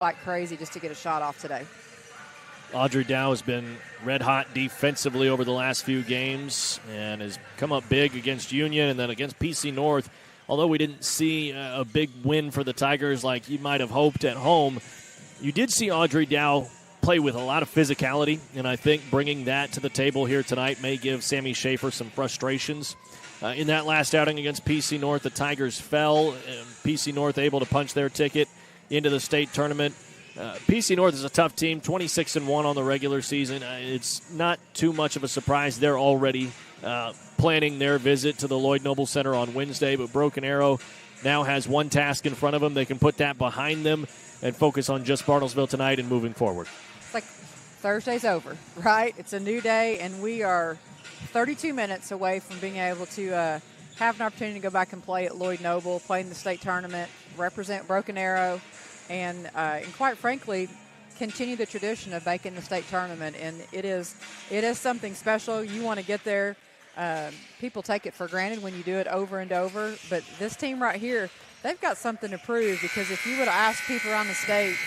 like crazy just to get a shot off today. Audrey Dow has been red hot defensively over the last few games and has come up big against Union and then against PC North. Although we didn't see a big win for the Tigers like you might have hoped at home, you did see Audrey Dow play with a lot of physicality, and I think bringing that to the table here tonight may give Sammy Schaefer some frustrations. In that last outing against PC North, the Tigers fell. PC North able to punch their ticket into the state tournament. PC North is a tough team, 26-1 on the regular season. It's not too much of a surprise. They're already planning their visit to the Lloyd Noble Center on Wednesday, but Broken Arrow now has one task in front of them. They can put that behind them and focus on just Bartlesville tonight and moving forward. It's like Thursday's over, right? It's a new day, and we are 32 minutes away from being able to have an opportunity to go back and play at Lloyd Noble, play in the state tournament, represent Broken Arrow, and quite frankly, continue the tradition of making the state tournament. And it is something special. You want to get there. People take it for granted when you do it over and over. But this team right here, they've got something to prove, because if you would have asked people around the state,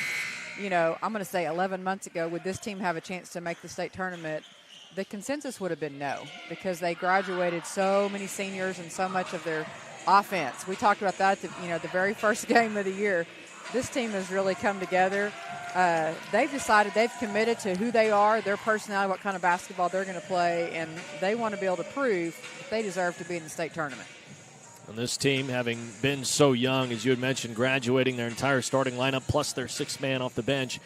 I'm going to say 11 months ago, would this team have a chance to make the state tournament, the consensus would have been no, because they graduated so many seniors and so much of their offense. We talked about that at the very first game of the year. This team has really come together. They've decided, they've committed to who they are, their personality, what kind of basketball they're going to play, and they want to be able to prove that they deserve to be in the state tournament. And this team, having been so young, as you had mentioned, graduating their entire starting lineup plus their sixth man off the bench,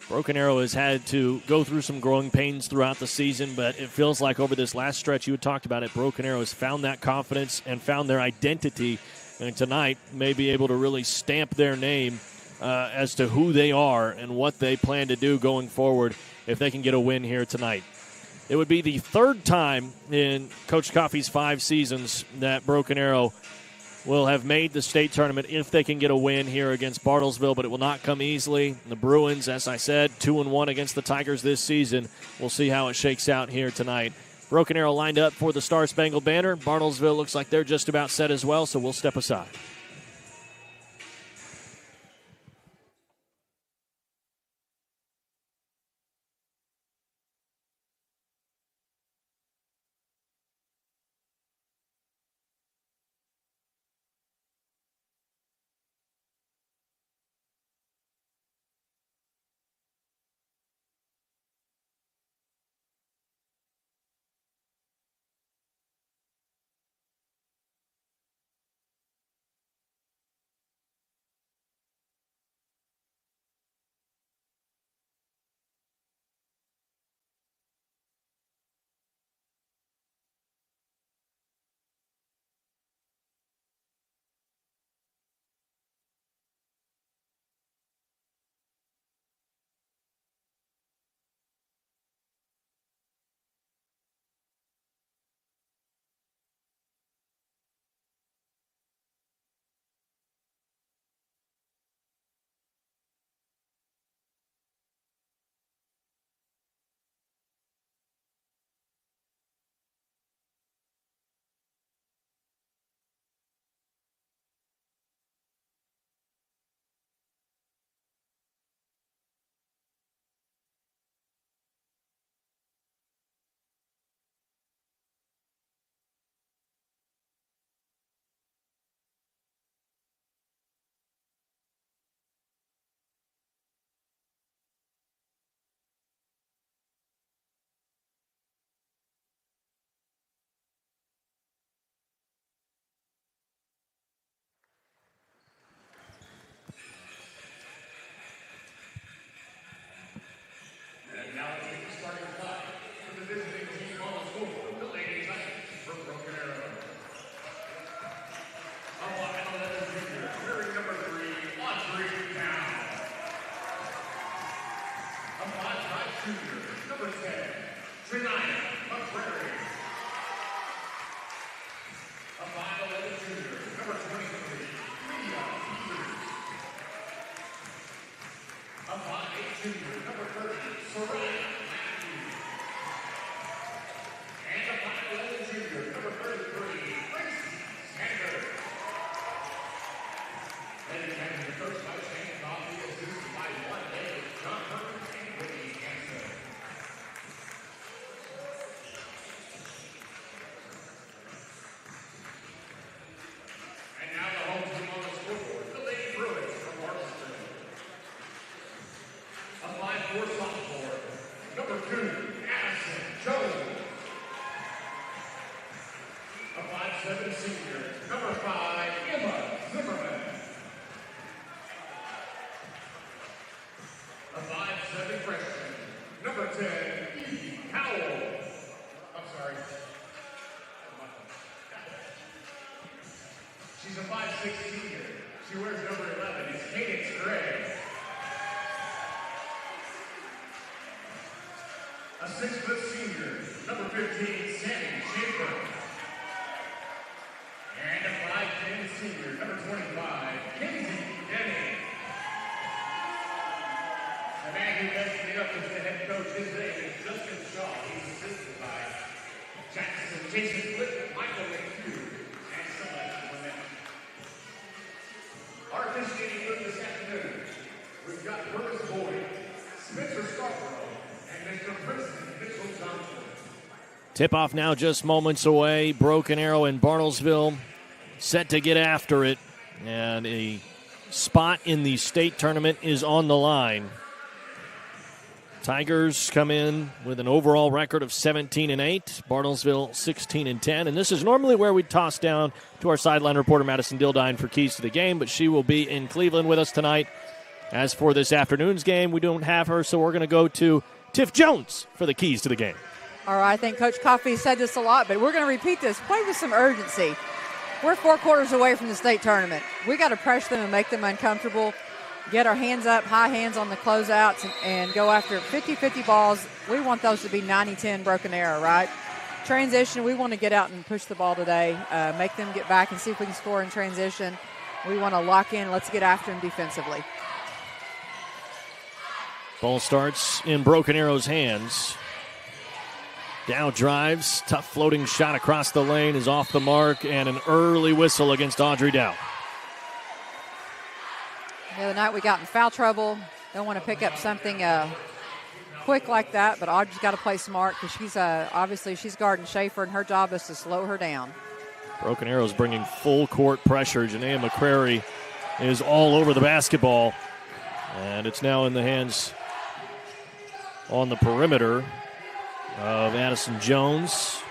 Broken Arrow has had to go through some growing pains throughout the season, but it feels like over this last stretch you had talked about it, Broken Arrow has found that confidence and found their identity, and tonight may be able to really stamp their name as to who they are and what they plan to do going forward if they can get a win here tonight. It would be the third time in Coach Coffey's 5 seasons that Broken Arrow will have made the state tournament if they can get a win here against Bartlesville, but it will not come easily. The Bruins, as I said, 2-1 against the Tigers this season. We'll see how it shakes out here tonight. Broken Arrow lined up for the Star Spangled Banner. Bartlesville looks like they're just about set as well, so we'll step aside. for sophomore, number 2, Addison Jones. A 5'7" senior, number 5, Emma Zimmerman. A 5'7" freshman, number 10, Evie Howell. I'm sorry. She's a 5'6" senior. She wears number 11. It's Cadence Gray. A 6-foot senior, number 15, Sammy Schaefer. And a 5'10" senior, number 25, Kenzie Denny. The man who makes me up as the head coach, his name is Justin Shaw. He's assisted by Jason Flick, Michael McHugh, and Celeste Lynette. Our officiating group this afternoon, we've got Burris Boyd, Spencer Scarborough, and Mr. Princeton Mitchell Johnson. Tip-off now just moments away. Broken Arrow in Bartlesville set to get after it. And a spot in the state tournament is on the line. Tigers come in with an overall record of 17-8. Bartlesville 16-10. And this is normally where we toss down to our sideline reporter, Madison Dildine, for keys to the game. But she will be in Cleveland with us tonight. As for this afternoon's game, we don't have her, so we're going to go to Tiff Jones for the keys to the game. All right, I think Coach Coffey said this a lot, but we're going to repeat this. Play with some urgency. We're 4 quarters away from the state tournament. We got to pressure them and make them uncomfortable, get our hands up, high hands on the closeouts, and go after 50-50 balls. We want those to be 90-10 Broken Arrow, right? Transition, we want to get out and push the ball today, make them get back and see if we can score in transition. We want to lock in. Let's get after them defensively. Ball starts in Broken Arrow's hands. Dow drives, tough floating shot across the lane is off the mark, and an early whistle against Audrey Dow. The other night we got in foul trouble. Don't want to pick up something quick like that, but Audrey's got to play smart because she's obviously she's guarding Schaefer, and her job is to slow her down. Broken Arrow's bringing full court pressure. Janaea McCrary is all over the basketball, and it's now in the hands on the perimeter of Addison Jones.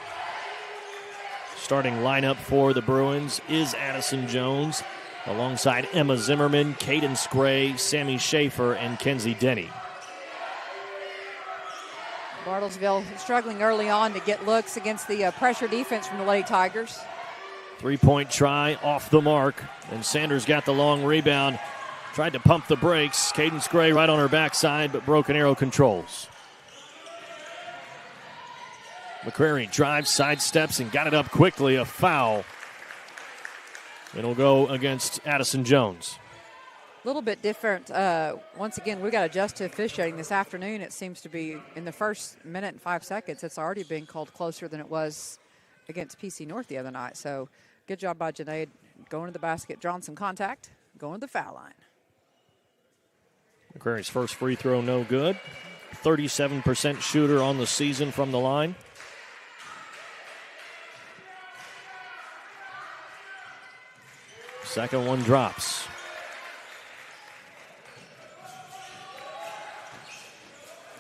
Starting lineup for the Bruins is Addison Jones, alongside Emma Zimmerman, Cadence Gray, Sammy Schaefer, and Kenzie Denny. Bartlesville struggling early on to get looks against the pressure defense from the Lady Tigers. 3-point try off the mark, and Sanders got the long rebound. Tried to pump the brakes. Cadence Gray right on her backside, but Broken Arrow controls. McCrary drives, sidesteps, and got it up quickly. A foul. It'll go against Addison Jones. A little bit different. Once again, we got to adjust to officiating this afternoon. It seems to be in the first minute and 5 seconds, it's already been called closer than it was against PC North the other night. So good job by Janae going to the basket, drawing some contact, going to the foul line. McCrary's first free throw no good. 37% shooter on the season from the line. Second one drops.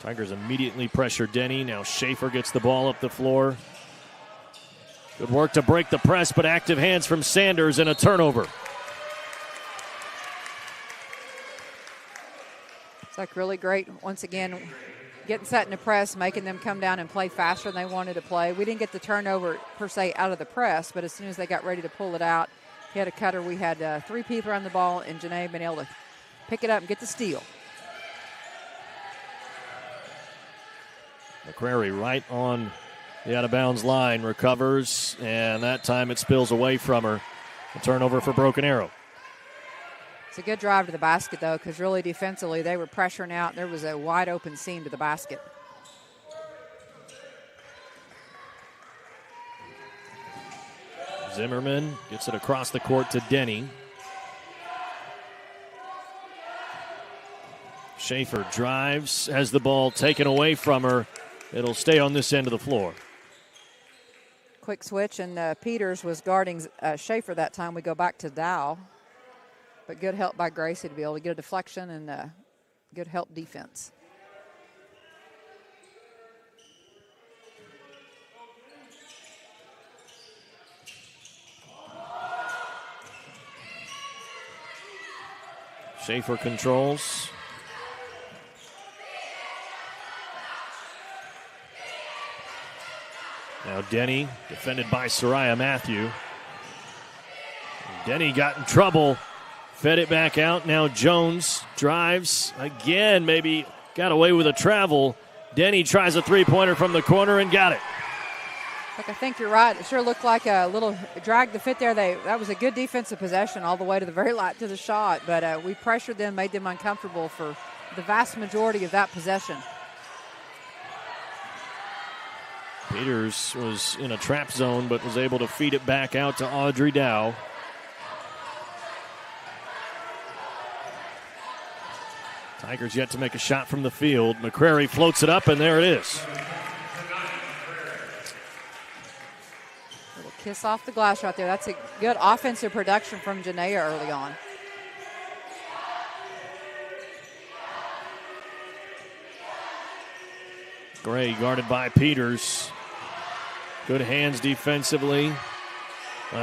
Tigers immediately pressure Denny. Now Schaefer gets the ball up the floor. Good work to break the press, but active hands from Sanders and a turnover. It's like really great, once again, getting set in the press, making them come down and play faster than they wanted to play. We didn't get the turnover, per se, out of the press, but as soon as they got ready to pull it out, he had a cutter. We had 3 people around the ball, and Janae been able to pick it up and get the steal. McCrary right on the out-of-bounds line, recovers, and that time it spills away from her. A turnover for Broken Arrow. It's a good drive to the basket, though, because really defensively they were pressuring out. There was a wide-open seam to the basket. Zimmerman gets it across the court to Denny. Schaefer drives, has the ball taken away from her. It'll stay on this end of the floor. Quick switch, and Peters was guarding Schaefer that time. We go back to Dow. But good help by Gracie to be able to get a deflection and good help defense. Schaefer controls. Now Denny, defended by Soraya Matthew. Denny got in trouble, fed it back out. Now Jones drives again, maybe got away with a travel. Denny tries a three-pointer from the corner and got it. Look, I think you're right. It sure looked like a little drag the fit there. That was a good defensive possession all the way to the very light to the shot, but we pressured them, made them uncomfortable for the vast majority of that possession. Peters was in a trap zone, but was able to feed it back out to Audrey Dow. Tigers yet to make a shot from the field. McCrary floats it up, and there it is. Little kiss off the glass right there. That's a good offensive production from Janaea early on. Gray guarded by Peters. Good hands defensively.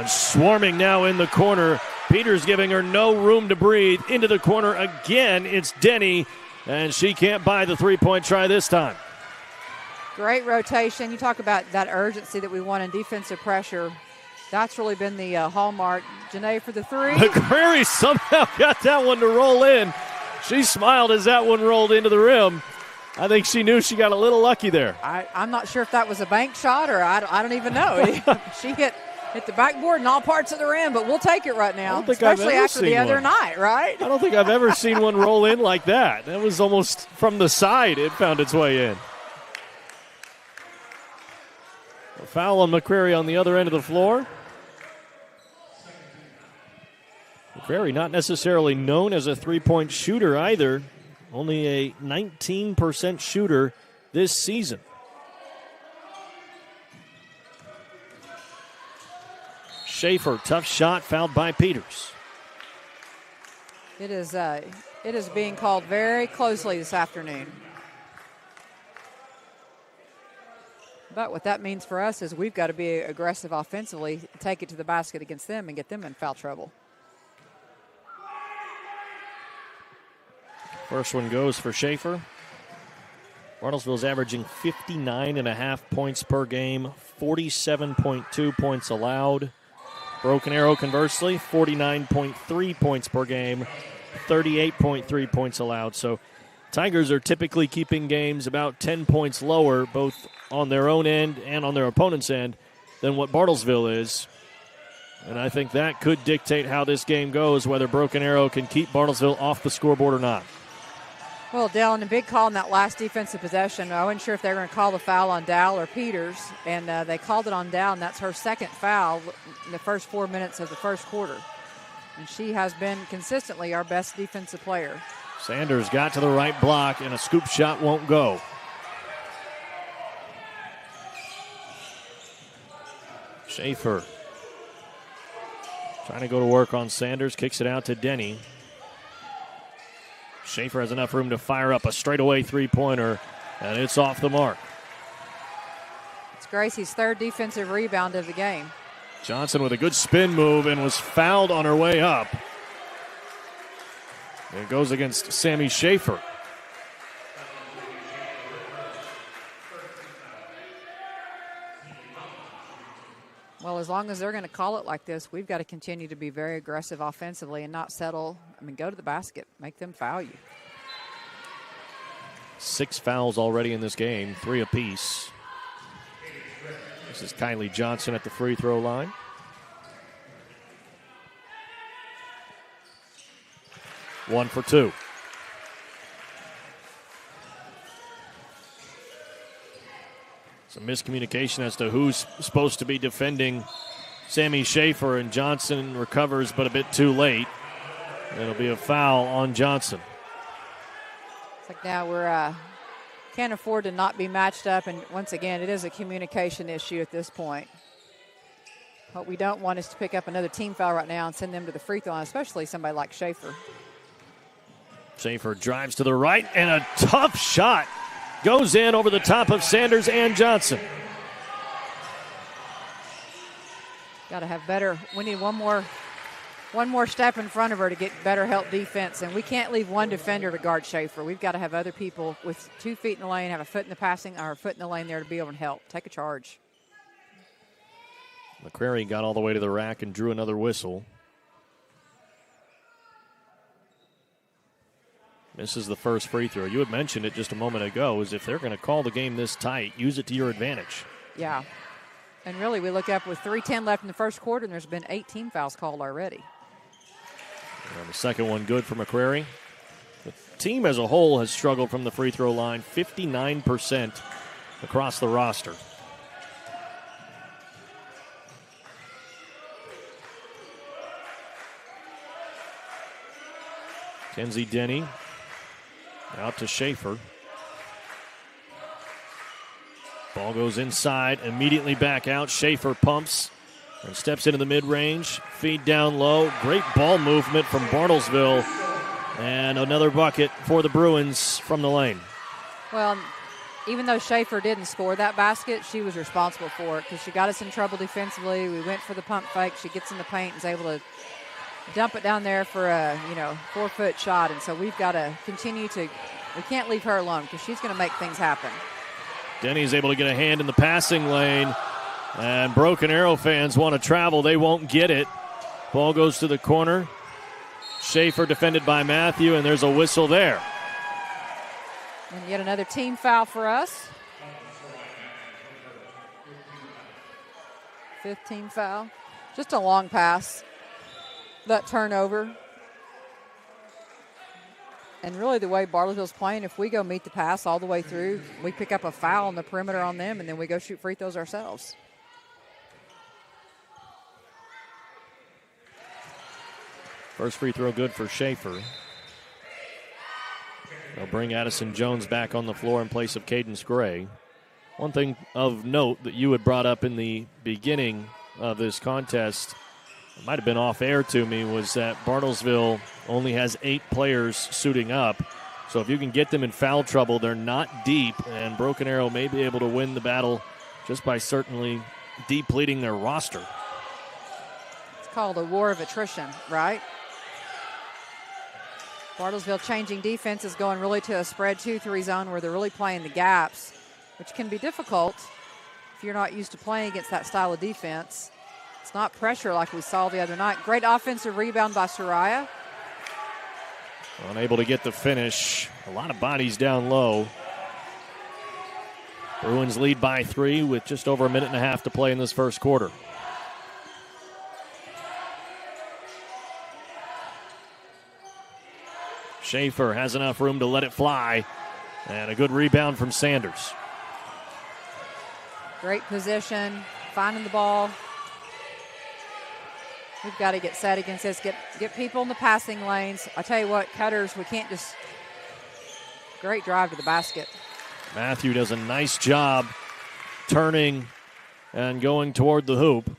Swarming now in the corner. Peters giving her no room to breathe. Into the corner again. It's Denny, and she can't buy the three-point try this time. Great rotation. You talk about that urgency that we want in defensive pressure. That's really been the hallmark. Janae for the three. McCrary somehow got that one to roll in. She smiled as that one rolled into the rim. I think she knew she got a little lucky there. I'm not sure if that was a bank shot or I don't even know. She hit the backboard and all parts of the rim, but we'll take it right now, especially after the other night, right? I don't think I've ever seen one roll in like that. That was almost from the side it found its way in. A foul on McCrary on the other end of the floor. McCrary not necessarily known as a three-point shooter either. Only a 19% shooter this season. Schaefer, tough shot, fouled by Peters. It is being called very closely this afternoon. But what that means for us is we've got to be aggressive offensively, take it to the basket against them and get them in foul trouble. First one goes for Schaefer. Bartlesville's averaging 59.5 points per game, 47.2 points allowed. Broken Arrow, conversely, 49.3 points per game, 38.3 points allowed. So Tigers are typically keeping games about 10 points lower, both on their own end and on their opponent's end, than what Bartlesville is. And I think that could dictate how this game goes, whether Broken Arrow can keep Bartlesville off the scoreboard or not. Well, Dell, a big call in that last defensive possession. I wasn't sure if they were going to call the foul on Dow or Peters, and they called it on Dow, and that's her second foul in the first 4 minutes of the first quarter. And she has been consistently our best defensive player. Sanders got to the right block, and a scoop shot won't go. Schaefer trying to go to work on Sanders, kicks it out to Denny. Schaefer has enough room to fire up a straightaway three-pointer, and it's off the mark. It's Gracie's third defensive rebound of the game. Johnson with a good spin move and was fouled on her way up. It goes against Sammy Schaefer. Well, as long as they're going to call it like this, we've got to continue to be very aggressive offensively and not settle. Go to the basket. Make them foul you. 6 fouls already in this game, 3 apiece. This is Kylie Johnson at the free throw line. One for 2. Some miscommunication as to who's supposed to be defending Sammy Schaefer, and Johnson recovers, but a bit too late. It'll be a foul on Johnson. It's like now we're can't afford to not be matched up, and once again, it is a communication issue at this point. What we don't want is to pick up another team foul right now and send them to the free throw line, especially somebody like Schaefer. Schaefer drives to the right, and a tough shot goes in over the top of Sanders and Johnson. Got to have better. We need one more one more step in front of her to get better help defense, and we can't leave one defender to guard Schaefer. We've got to have other people with 2 feet in the lane, have a foot in the passing, or a foot in the lane there to be able to help. Take a charge. McCrary got all the way to the rack and drew another whistle. Misses the first free throw. You had mentioned it just a moment ago, is if they're going to call the game this tight, use it to your advantage. Yeah. And really, we look up with 3:10 left in the first quarter, and there's been 8 team fouls called already. And the second one good for McCrary. The team as a whole has struggled from the free throw line, 59% across the roster. Kenzie Denny out to Schaefer. Ball goes inside, immediately back out. Schaefer pumps and steps into the mid-range. Feed down low. Great ball movement from Bartlesville. And another bucket for the Bruins from the lane. Well, even though Schaefer didn't score that basket, she was responsible for it because she got us in trouble defensively. We went for the pump fake. She gets in the paint and is able to dump it down there for a 4-foot shot. And so we've got to continue to – we can't leave her alone because she's going to make things happen. Denny's able to get a hand in the passing lane. And Broken Arrow fans want to travel. They won't get it. Ball goes to the corner. Schaefer defended by Matthew, and there's a whistle there. And yet another team foul for us. 5th team foul. Just a long pass. That turnover. And really the way Bartlesville's playing, if we go meet the pass all the way through, we pick up a foul on the perimeter on them, and then we go shoot free throws ourselves. First free throw good for Schaefer. They'll bring Addison Jones back on the floor in place of Cadence Gray. One thing of note that you had brought up in the beginning of this contest, it might have been off air to me, was that Bartlesville only has 8 players suiting up. So if you can get them in foul trouble, they're not deep, and Broken Arrow may be able to win the battle just by certainly depleting their roster. It's called a war of attrition, right? Bartlesville changing defenses, going really to a spread 2-3 zone where they're really playing the gaps, which can be difficult if you're not used to playing against that style of defense. It's not pressure like we saw the other night. Great offensive rebound by Soraya. Unable to get the finish. A lot of bodies down low. Bruins lead by 3 with just over a minute and a half to play in this first quarter. Schaefer has enough room to let it fly. And a good rebound from Sanders. Great position, finding the ball. We've got to get set against this, get people in the passing lanes. I tell you what, cutters, we can't just – great drive to the basket. Matthew does a nice job turning and going toward the hoop.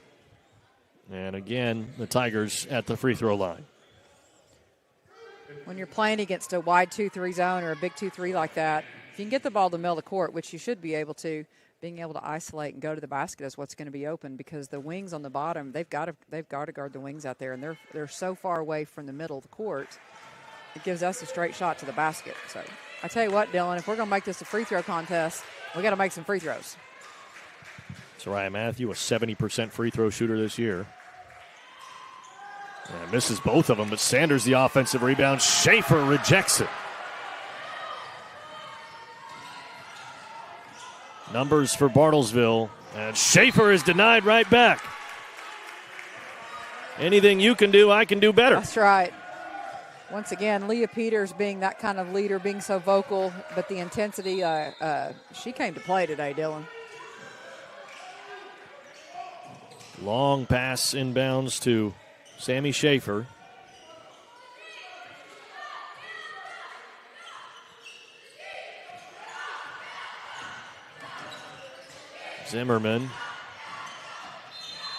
And again, the Tigers at the free throw line. When you're playing against a wide 2-3 zone or a big 2-3 like that, if you can get the ball to the middle of the court, which you should be able to, being able to isolate and go to the basket is what's going to be open, because the wings on the bottom, they've got to guard the wings out there, and they're so far away from the middle of the court. It gives us a straight shot to the basket. So I tell you what, Dylan, if we're going to make this a free throw contest, we got to make some free throws. Soraya Matthew, a 70% free throw shooter this year. And misses both of them, but Sanders the offensive rebound. Schaefer rejects it. Numbers for Bartlesville, and Schaefer is denied right back. Anything you can do, I can do better. That's right. Once again, Leah Peters being that kind of leader, being so vocal, but the intensity, she came to play today, Dylan. Long pass inbounds to Sammy Schaefer. Zimmerman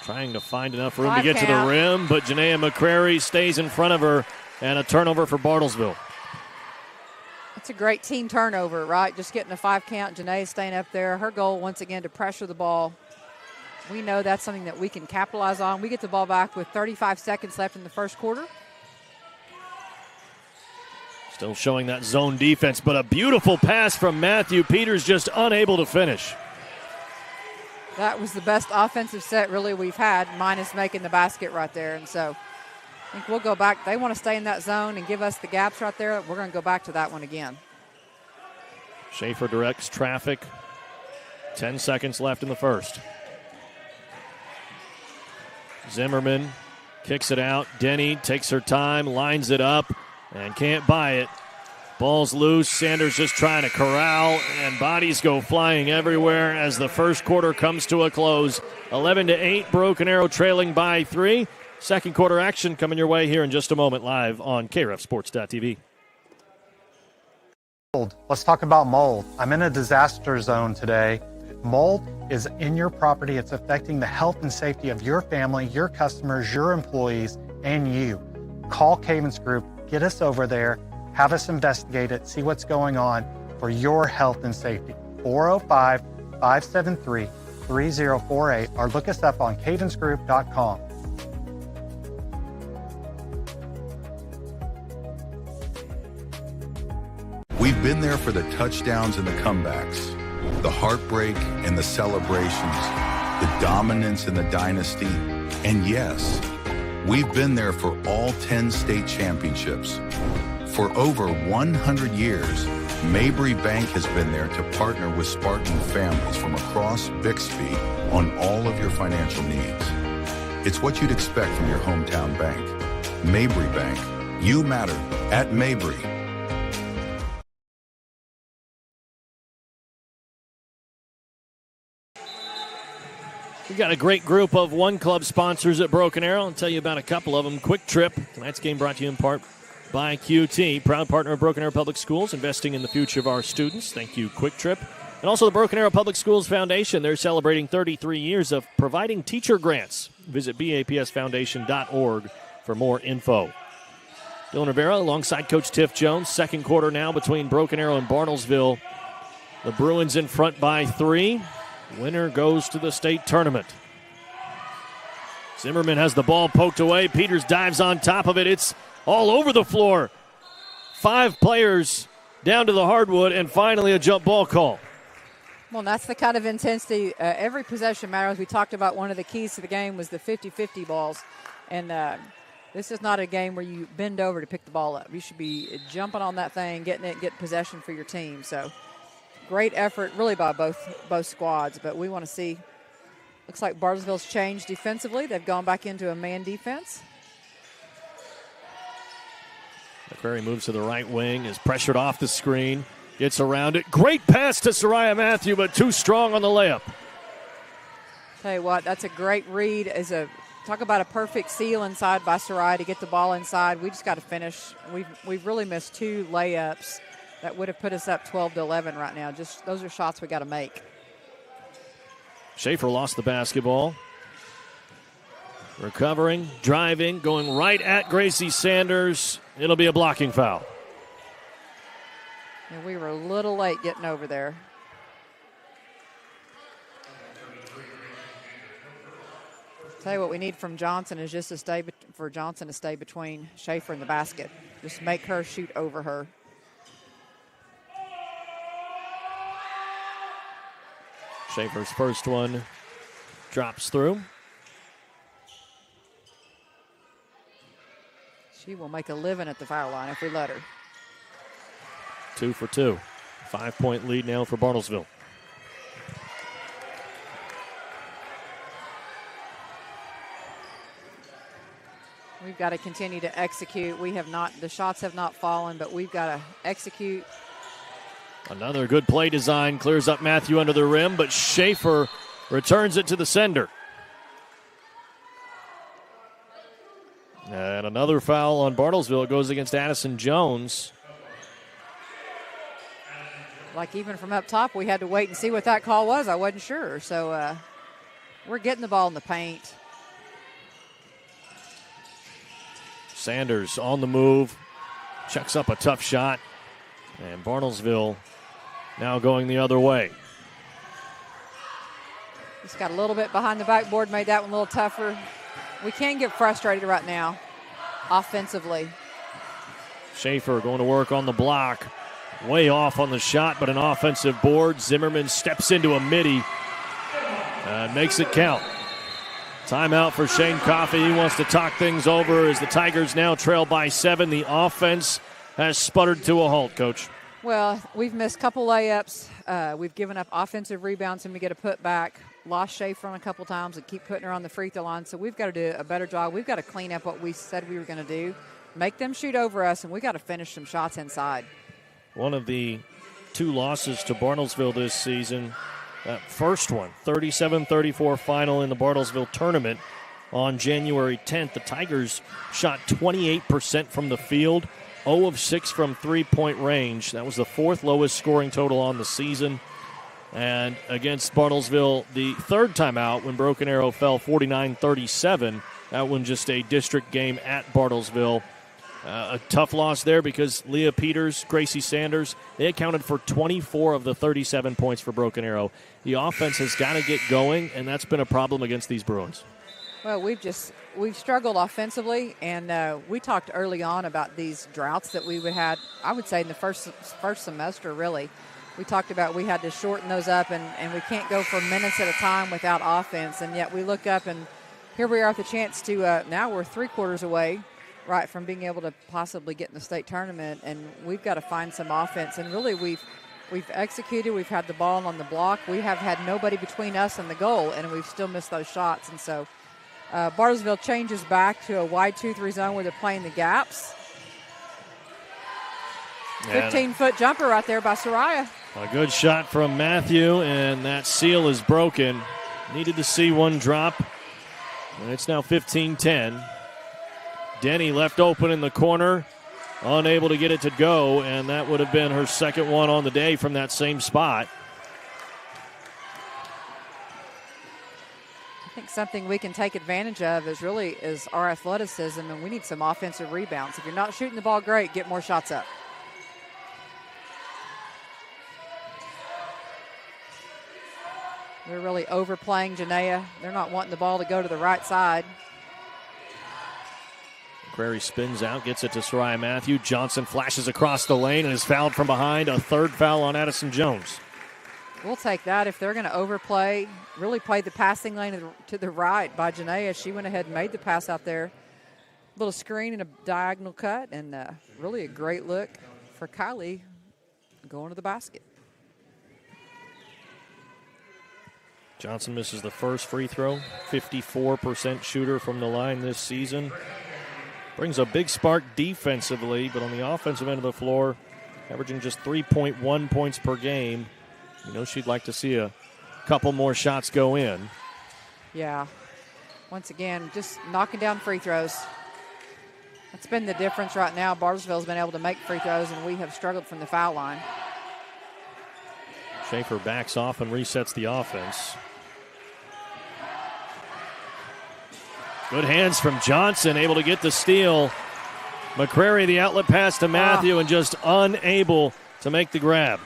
trying to find enough room to get to the rim, but Janaea McCrary stays in front of her, and a turnover for Bartlesville. It's a great team turnover, right? Just getting a 5 count. Janaea staying up there. Her goal, once again, to pressure the ball. we know that's something that we can capitalize on. We get the ball back with 35 seconds left in the first quarter. Still showing that zone defense, but a beautiful pass from Matthew Peters, just unable to finish. That was the best offensive set really we've had, minus making the basket right there. And so I think we'll go back. They want to stay in that zone and give us the gaps right there. We're going to go back to that one again. Schaefer directs traffic. 10 seconds left in the first. Zimmerman kicks it out. Denny takes her time, lines it up, and can't buy it. Ball's loose. Sanders just trying to corral, and bodies go flying everywhere as the first quarter comes to a close. 11-8, Broken Arrow trailing by 3. Second quarter action coming your way here in just a moment, live on KREFSports.tv. Let's talk about mold. I'm in a disaster zone today. Mold is in your property. It's affecting the health and safety of your family, your customers, your employees, and you. Call Cavens Group, get us over there, have us investigate it, see what's going on for your health and safety. 405-573-3048, or look us up on cavensgroup.com. We've been there for the touchdowns and the comebacks, the heartbreak and the celebrations, the dominance and the dynasty, and yes, we've been there for all 10 state championships. For over 100 years, Mabry Bank has been there to partner with Spartan families from across Bixby on all of your financial needs. It's what you'd expect from your hometown bank. Mabry Bank. You matter at Mabry. We've got a great group of One Club sponsors at Broken Arrow. I'll tell you about a couple of them. Quick Trip. Tonight's game brought to you in part by QT, proud partner of Broken Arrow Public Schools, investing in the future of our students. Thank you, Quick Trip. And also the Broken Arrow Public Schools Foundation. They're celebrating 33 years of providing teacher grants. Visit bapsfoundation.org for more info. Dylan Rivera alongside Coach Tiff Jones. Second quarter now between Broken Arrow and Bartlesville. The Bruins in front by 3. Winner goes to the state tournament. Zimmerman has the ball poked away. Peters dives on top of it. It's all over the floor. 5 players down to the hardwood, and finally a jump ball call. Well, that's the kind of intensity. Every possession matters. We talked about one of the keys to the game was the 50-50 balls. And this is not a game where you bend over to pick the ball up. You should be jumping on that thing, getting it, get possession for your team. So great effort really by both squads, but we want to see. Looks like Bartlesville's changed defensively. They've gone back into a man defense. McCrary moves to the right wing, is pressured off the screen, gets around it. Great pass to Soraya Matthew, but too strong on the layup. Tell you what, that's a great read. Talk about a perfect seal inside by Soraya to get the ball inside. We just got to finish. We've really missed 2 layups that would have put us up 12-11 right now. Just those are shots we got to make. Schaefer lost the basketball. Recovering, driving, going right at Gracie Sanders. It'll be a blocking foul. And we were a little late getting over there. Tell you what we need from Johnson is just for Johnson to stay between Schaefer and the basket. Just make her shoot over her. Schaefer's first one drops through. She will make a living at the foul line if we let her. 2 for 2. 5-point lead now for Bartlesville. We've got to continue to execute. The shots have not fallen, but we've got to execute. Another good play design, clears up Matthew under the rim, but Schaefer returns it to the sender. And another foul on Bartlesville. It goes against Addison Jones. Like even from up top, we had to wait and see what that call was. I wasn't sure. So we're getting the ball in the paint. Sanders on the move, checks up a tough shot, and Bartlesville now going the other way. Just got a little bit behind the backboard, made that one a little tougher. We can't get frustrated right now offensively. Schaefer going to work on the block. Way off on the shot, but an offensive board. Zimmerman steps into a midi and makes it count. Timeout for Shane Coffey. He wants to talk things over as the Tigers now trail by 7. The offense has sputtered to a halt, Coach. Well, we've missed a couple layups. We've given up offensive rebounds and we get a putback. Lost Schaefer on a couple times and keep putting her on the free throw line. So we've got to do a better job. We've got to clean up what we said we were going to do, make them shoot over us, and we got to finish some shots inside. One of the 2 losses to Bartlesville this season. That first one, 37-34 final in the Bartlesville tournament on January 10th. The Tigers shot 28% from the field, 0 of 6 from three-point range. That was the 4th lowest scoring total on the season. And against Bartlesville, the third time out when Broken Arrow fell 49-37. That one just a district game at Bartlesville. A tough loss there because Leah Peters, Gracie Sanders, they accounted for 24 of the 37 points for Broken Arrow. The offense has got to get going, and that's been a problem against these Bruins. Well, we've struggled offensively, and we talked early on about these droughts that we would had, I would say, in the first semester, really. We talked about we had to shorten those up, and we can't go for minutes at a time without offense, and yet we look up, and here we are with the chance to, now we're 3 quarters away, right, from being able to possibly get in the state tournament, and we've got to find some offense. And really, we've executed. We've had the ball on the block. We have had nobody between us and the goal, and we've still missed those shots. And so Bartlesville changes back to a wide 2-3 zone where they're playing the gaps. 15-foot jumper right there by Soraya. A good shot from Matthew, and that seal is broken. Needed to see one drop, and it's now 15-10. Denny left open in the corner, unable to get it to go, and that would have been her second one on the day from that same spot. I think something we can take advantage of is our athleticism, and we need some offensive rebounds. If you're not shooting the ball great, get more shots up. They're really overplaying Janaea. They're not wanting the ball to go to the right side. Prairie spins out, gets it to Soraya Matthew. Johnson flashes across the lane and is fouled from behind. A third foul on Addison Jones. We'll take that. If they're going to overplay, really play the passing lane to the right by Janaea. She went ahead and made the pass out there. Little screen and a diagonal cut, and really a great look for Kylie going to the basket. Johnson misses the first free throw. 54% shooter from the line this season. Brings a big spark defensively, but on the offensive end of the floor, averaging just 3.1 points per game. You know she'd like to see a couple more shots go in. Yeah. Once again, just knocking down free throws. That's been the difference right now. Bartlesville's been able to make free throws, and we have struggled from the foul line. Schaefer backs off and resets the offense. Good hands from Johnson, able to get the steal. McCrary, the outlet pass to Matthew, and just unable to make the grab.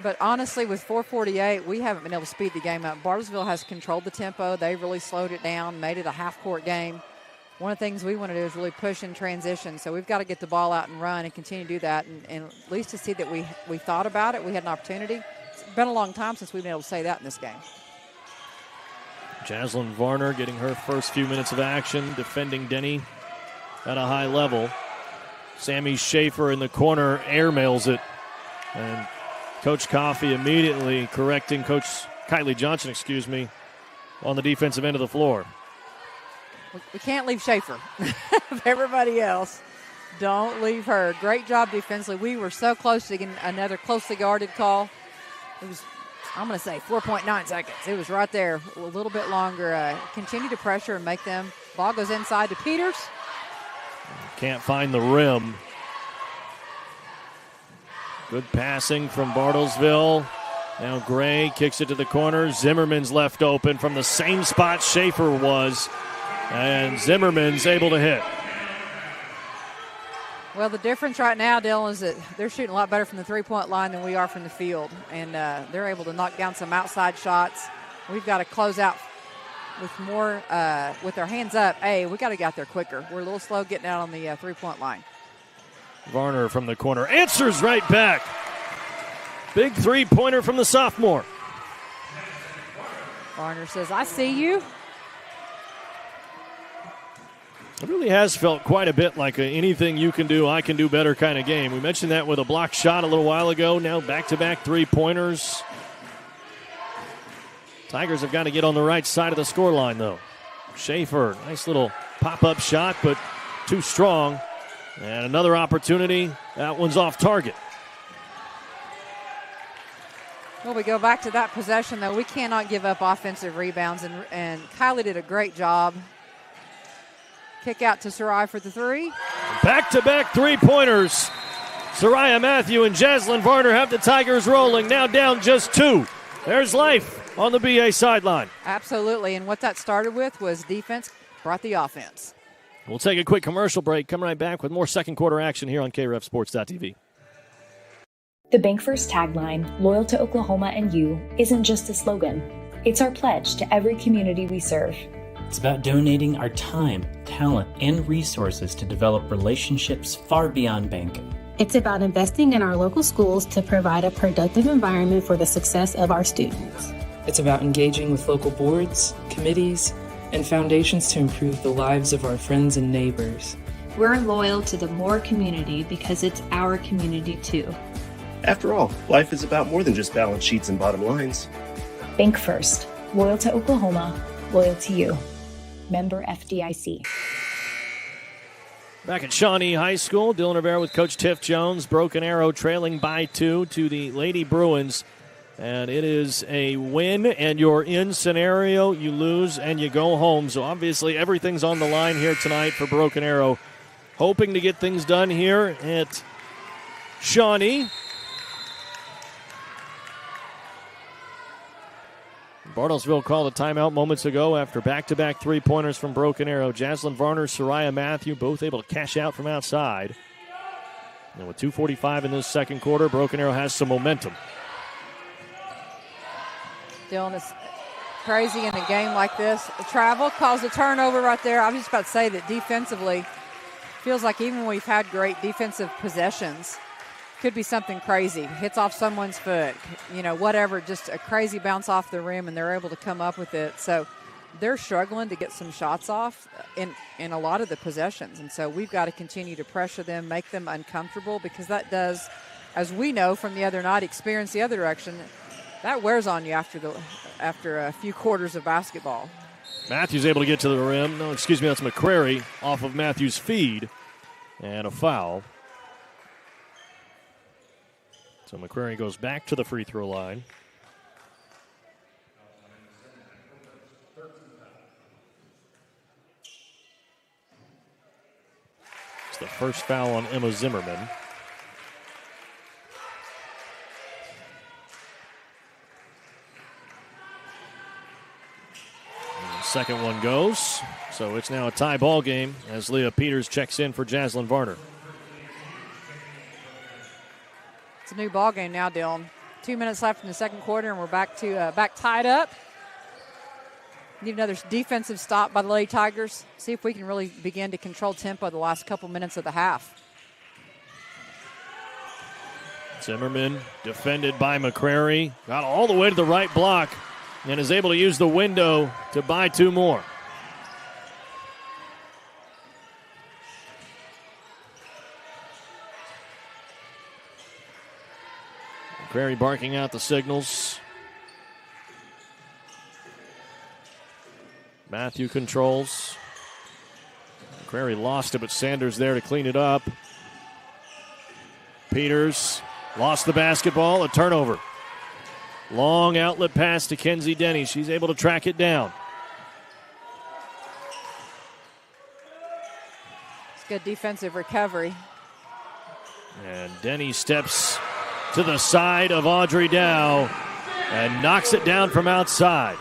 But honestly, with 4:48, we haven't been able to speed the game up. Bartlesville has controlled the tempo. They really slowed it down, made it a half-court game. One of the things we want to do is really push in transition. So we've got to get the ball out and run and continue to do that. And at least to see that we thought about it, we had an opportunity. It's been a long time since we've been able to say that in this game. Jaslyn Varner getting her first few minutes of action, defending Denny at a high level. Sammy Schaefer in the corner airmails it. And Coach Coffey immediately correcting Coach Kylie Johnson, on the defensive end of the floor. We can't leave Schaefer. Everybody else, don't leave her. Great job defensively. We were so close to getting another closely guarded call. It was, I'm going to say, 4.9 seconds. It was right there, a little bit longer. Continue to pressure and make them. Ball goes inside to Peters. Can't find the rim. Good passing from Bartlesville. Now Gray kicks it to the corner. Zimmerman's left open from the same spot Schaefer was. And Zimmerman's able to hit. Well, the difference right now, Dylan, is that they're shooting a lot better from the three-point line than we are from the field, and they're able to knock down some outside shots. We've got to close out with more with our hands up. Hey, we got to get out there quicker. We're a little slow getting out on the three-point line. Varner from the corner answers right back. Big three-pointer from the sophomore. Varner says, I see you. It really has felt quite a bit like anything you can do, I can do better kind of game. We mentioned that with a block shot a little while ago. Now back-to-back three-pointers. Tigers have got to get on the right side of the scoreline, though. Schaefer, nice little pop-up shot, but too strong. And another opportunity. That one's off target. Well, we go back to that possession, though. We cannot give up offensive rebounds, and Kylie did a great job. Kick out to Sarai for the three. Back-to-back three-pointers. Soraya Matthew and Jaslyn Varner have the Tigers rolling, now down just 2. There's life on the BA sideline. Absolutely, and what that started with was defense brought the offense. We'll take a quick commercial break. Come right back with more second quarter action here on KREFSports.tv. The Bank First tagline, Loyal to Oklahoma and You, isn't just a slogan. It's our pledge to every community we serve. It's about donating our time, talent, and resources to develop relationships far beyond banking. It's about investing in our local schools to provide a productive environment for the success of our students. It's about engaging with local boards, committees, and foundations to improve the lives of our friends and neighbors. We're loyal to the Moore community because it's our community too. After all, life is about more than just balance sheets and bottom lines. Bank First, loyal to Oklahoma, loyal to you. Member FDIC. Back at Shawnee High School, Dylan Rivera with Coach Tiff Jones. Broken Arrow trailing by 2 to the Lady Bruins. And it is a win and you're in scenario. You lose and you go home. So obviously everything's on the line here tonight for Broken Arrow. Hoping to get things done here at Shawnee. Bartlesville called a timeout moments ago after back-to-back three-pointers from Broken Arrow. Jaslyn Varner, Soraya Matthew, both able to cash out from outside. And with 2:45 in this second quarter, Broken Arrow has some momentum. Dylan, is crazy in a game like this. The travel caused a turnover right there. I was just about to say that defensively, feels like even when we've had great defensive possessions, could be something crazy. Hits off someone's foot, whatever, just a crazy bounce off the rim, and they're able to come up with it. So they're struggling to get some shots off in a lot of the possessions. And so we've got to continue to pressure them, make them uncomfortable, because that does, as we know from the other night, experience the other direction, that wears on you after a few quarters of basketball. Matthews able to get to the rim. No, excuse me, that's McCrary off of Matthews' feed. And a foul. So McCrary goes back to the free throw line. It's the first foul on Emma Zimmerman. And the second one goes. So it's now a tie ball game as Leah Peters checks in for Jaslyn Varner. It's a new ball game now, Dylan. 2 minutes left in the second quarter, and we're back tied up. Need another defensive stop by the Lady Tigers. See if we can really begin to control tempo the last couple minutes of the half. Zimmerman defended by McCrary. Got all the way to the right block and is able to use the window to buy 2 more. McCrary barking out the signals. Matthew controls. McCrary lost it, but Sanders there to clean it up. Peters lost the basketball, a turnover. Long outlet pass to Kenzie Denny. She's able to track it down. It's good defensive recovery. And Denny steps to the side of Audrey Dow and knocks it down from outside.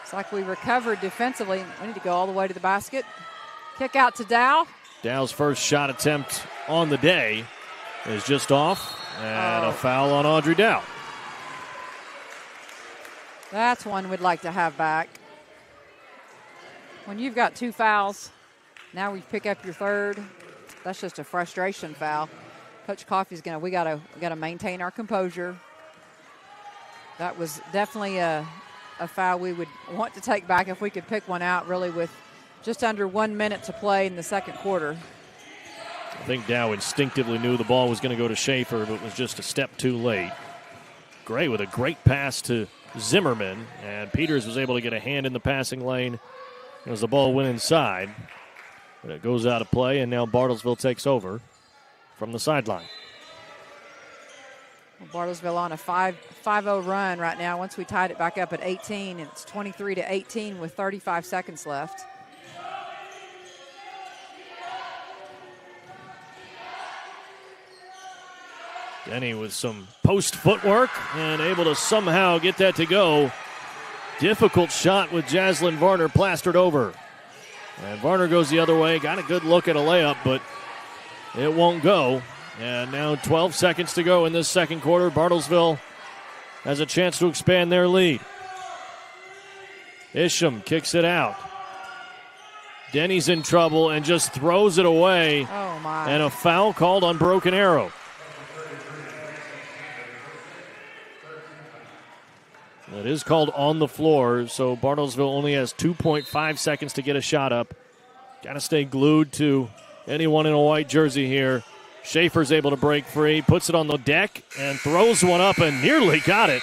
It's like we recovered defensively. We need to go all the way to the basket. Kick out to Dow. Dow's first shot attempt on the day is just off, and a foul on Audrey Dow. That's one we'd like to have back. When you've got 2 fouls, now we pick up your third. That's just a frustration foul. Coach Coffey's we gotta maintain our composure. That was definitely a foul we would want to take back if we could pick one out, really, with just under 1 minute to play in the second quarter. I think Dow instinctively knew the ball was going to go to Schaefer, but was just a step too late. Gray with a great pass to Zimmerman, and Peters was able to get a hand in the passing lane as the ball went inside. But it goes out of play, and now Bartlesville takes over from the sideline. Bartlesville on a 5-0 run right now. Once we tied it back up at 18, it's 23-18 with 35 seconds left. Denny with some post footwork and able to somehow get that to go. Difficult shot with Jaslyn Varner plastered over. And Varner goes the other way. Got a good look at a layup, but it won't go. And now 12 seconds to go in this second quarter. Bartlesville has a chance to expand their lead. Isham kicks it out. Denny's in trouble and just throws it away. Oh, my. And a foul called on Broken Arrow. It is called on the floor, so Bartlesville only has 2.5 seconds to get a shot up. Got to stay glued to anyone in a white jersey here. Schaefer's able to break free, puts it on the deck, and throws one up and nearly got it.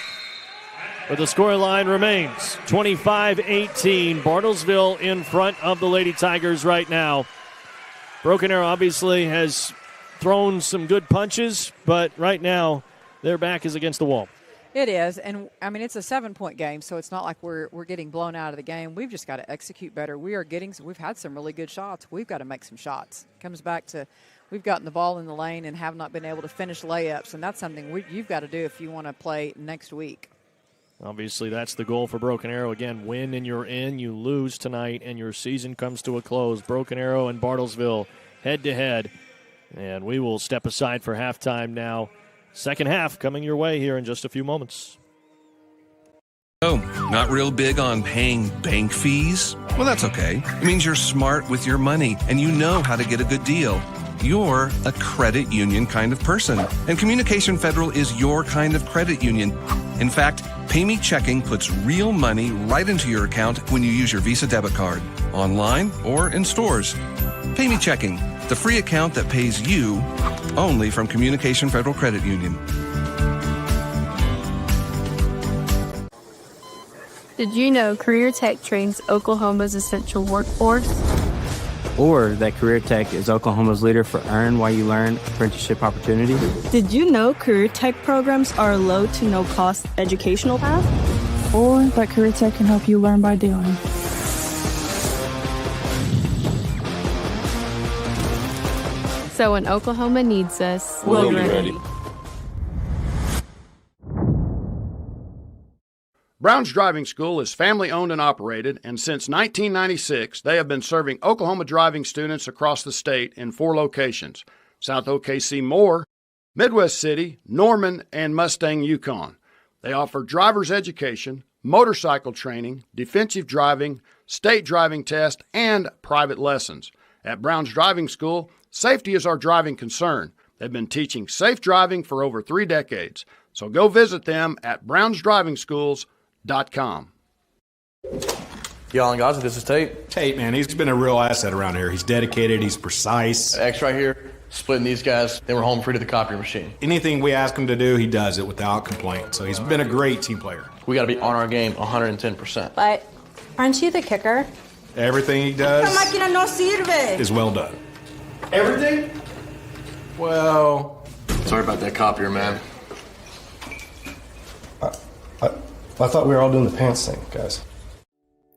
But the scoreline remains 25-18. Bartlesville in front of the Lady Tigers right now. Broken Arrow obviously has thrown some good punches, but right now their back is against the wall. It is, and I mean, it's a 7-point game, so it's not like we're getting blown out of the game. We've just got to execute better. We've had some really good shots. We've got to make some shots. It comes back to we've gotten the ball in the lane and have not been able to finish layups, and that's something you've got to do if you want to play next week. Obviously, that's the goal for Broken Arrow. Again, win and you're in. You lose tonight, and your season comes to a close. Broken Arrow and Bartlesville head-to-head, and we will step aside for halftime now. Second half coming your way here in just a few moments. Oh, not real big on paying bank fees? Well, that's okay. It means you're smart with your money and you know how to get a good deal. You're a credit union kind of person, and Communication Federal is your kind of credit union. In fact, PayMe Checking puts real money right into your account when you use your Visa debit card, online or in stores. PayMe Checking, the free account that pays you only from Communication Federal Credit Union. Did you know Career Tech trains Oklahoma's essential workforce? Or that Career Tech is Oklahoma's leader for Earn While You Learn apprenticeship opportunities? Did you know Career Tech programs are a low to no cost educational path? Or that Career Tech can help you learn by doing? So when Oklahoma needs us, we'll be ready. Brown's Driving School is family-owned and operated, and since 1996, they have been serving Oklahoma driving students across the state in 4 locations: South OKC Moore, Midwest City, Norman, and Mustang, Yukon. They offer driver's education, motorcycle training, defensive driving, state driving test, and private lessons. At Brown's Driving School, safety is our driving concern. They've been teaching safe driving for over 3 decades. So go visit them at brownsdrivingschools.com. Y'all and Gaza, this is Tate. Tate, man, he's been a real asset around here. He's dedicated, he's precise. X right here, splitting these guys, they were home free to the copy machine. Anything we ask him to do, he does it without complaint. So he's been a great team player. We got to be on our game 110%. But aren't you the kicker? Everything he does is well done. Everything? Well, sorry about that copier, man. I thought we were all doing the pants thing, guys.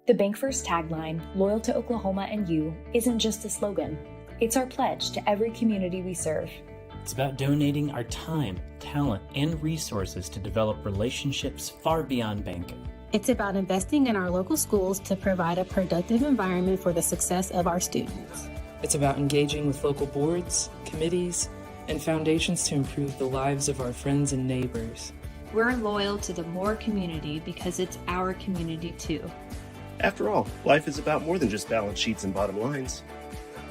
The Bank First tagline, Loyal to Oklahoma and You, isn't just a slogan. It's our pledge to every community we serve. It's about donating our time, talent, and resources to develop relationships far beyond banking. It's about investing in our local schools to provide a productive environment for the success of our students. It's about engaging with local boards, committees, and foundations to improve the lives of our friends and neighbors. We're loyal to the Moore community because it's our community too. After all, life is about more than just balance sheets and bottom lines.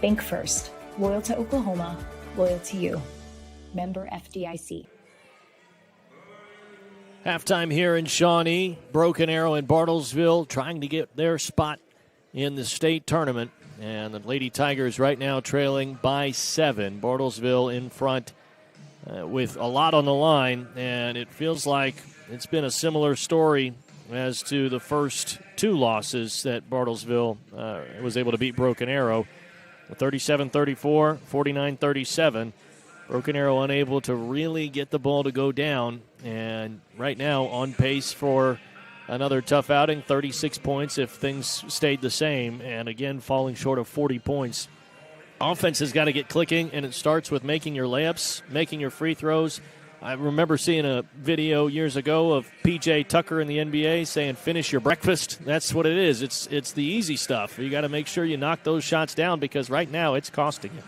Bank First. Loyal to Oklahoma. Loyal to you. Member FDIC. Halftime here in Shawnee. Broken Arrow and Bartlesville trying to get their spot in the state tournament. And the Lady Tigers right now trailing by 7. Bartlesville in front with a lot on the line. And it feels like it's been a similar story as to the first 2 losses that Bartlesville was able to beat Broken Arrow. 37-34, 49-37. Broken Arrow unable to really get the ball to go down. And right now on pace for another tough outing, 36 points if things stayed the same. And again, falling short of 40 points. Offense has got to get clicking, and it starts with making your layups, making your free throws. I remember seeing a video years ago of P.J. Tucker in the NBA saying, finish your breakfast. That's what it is. It's the easy stuff. You got to make sure you knock those shots down because right now it's costing you.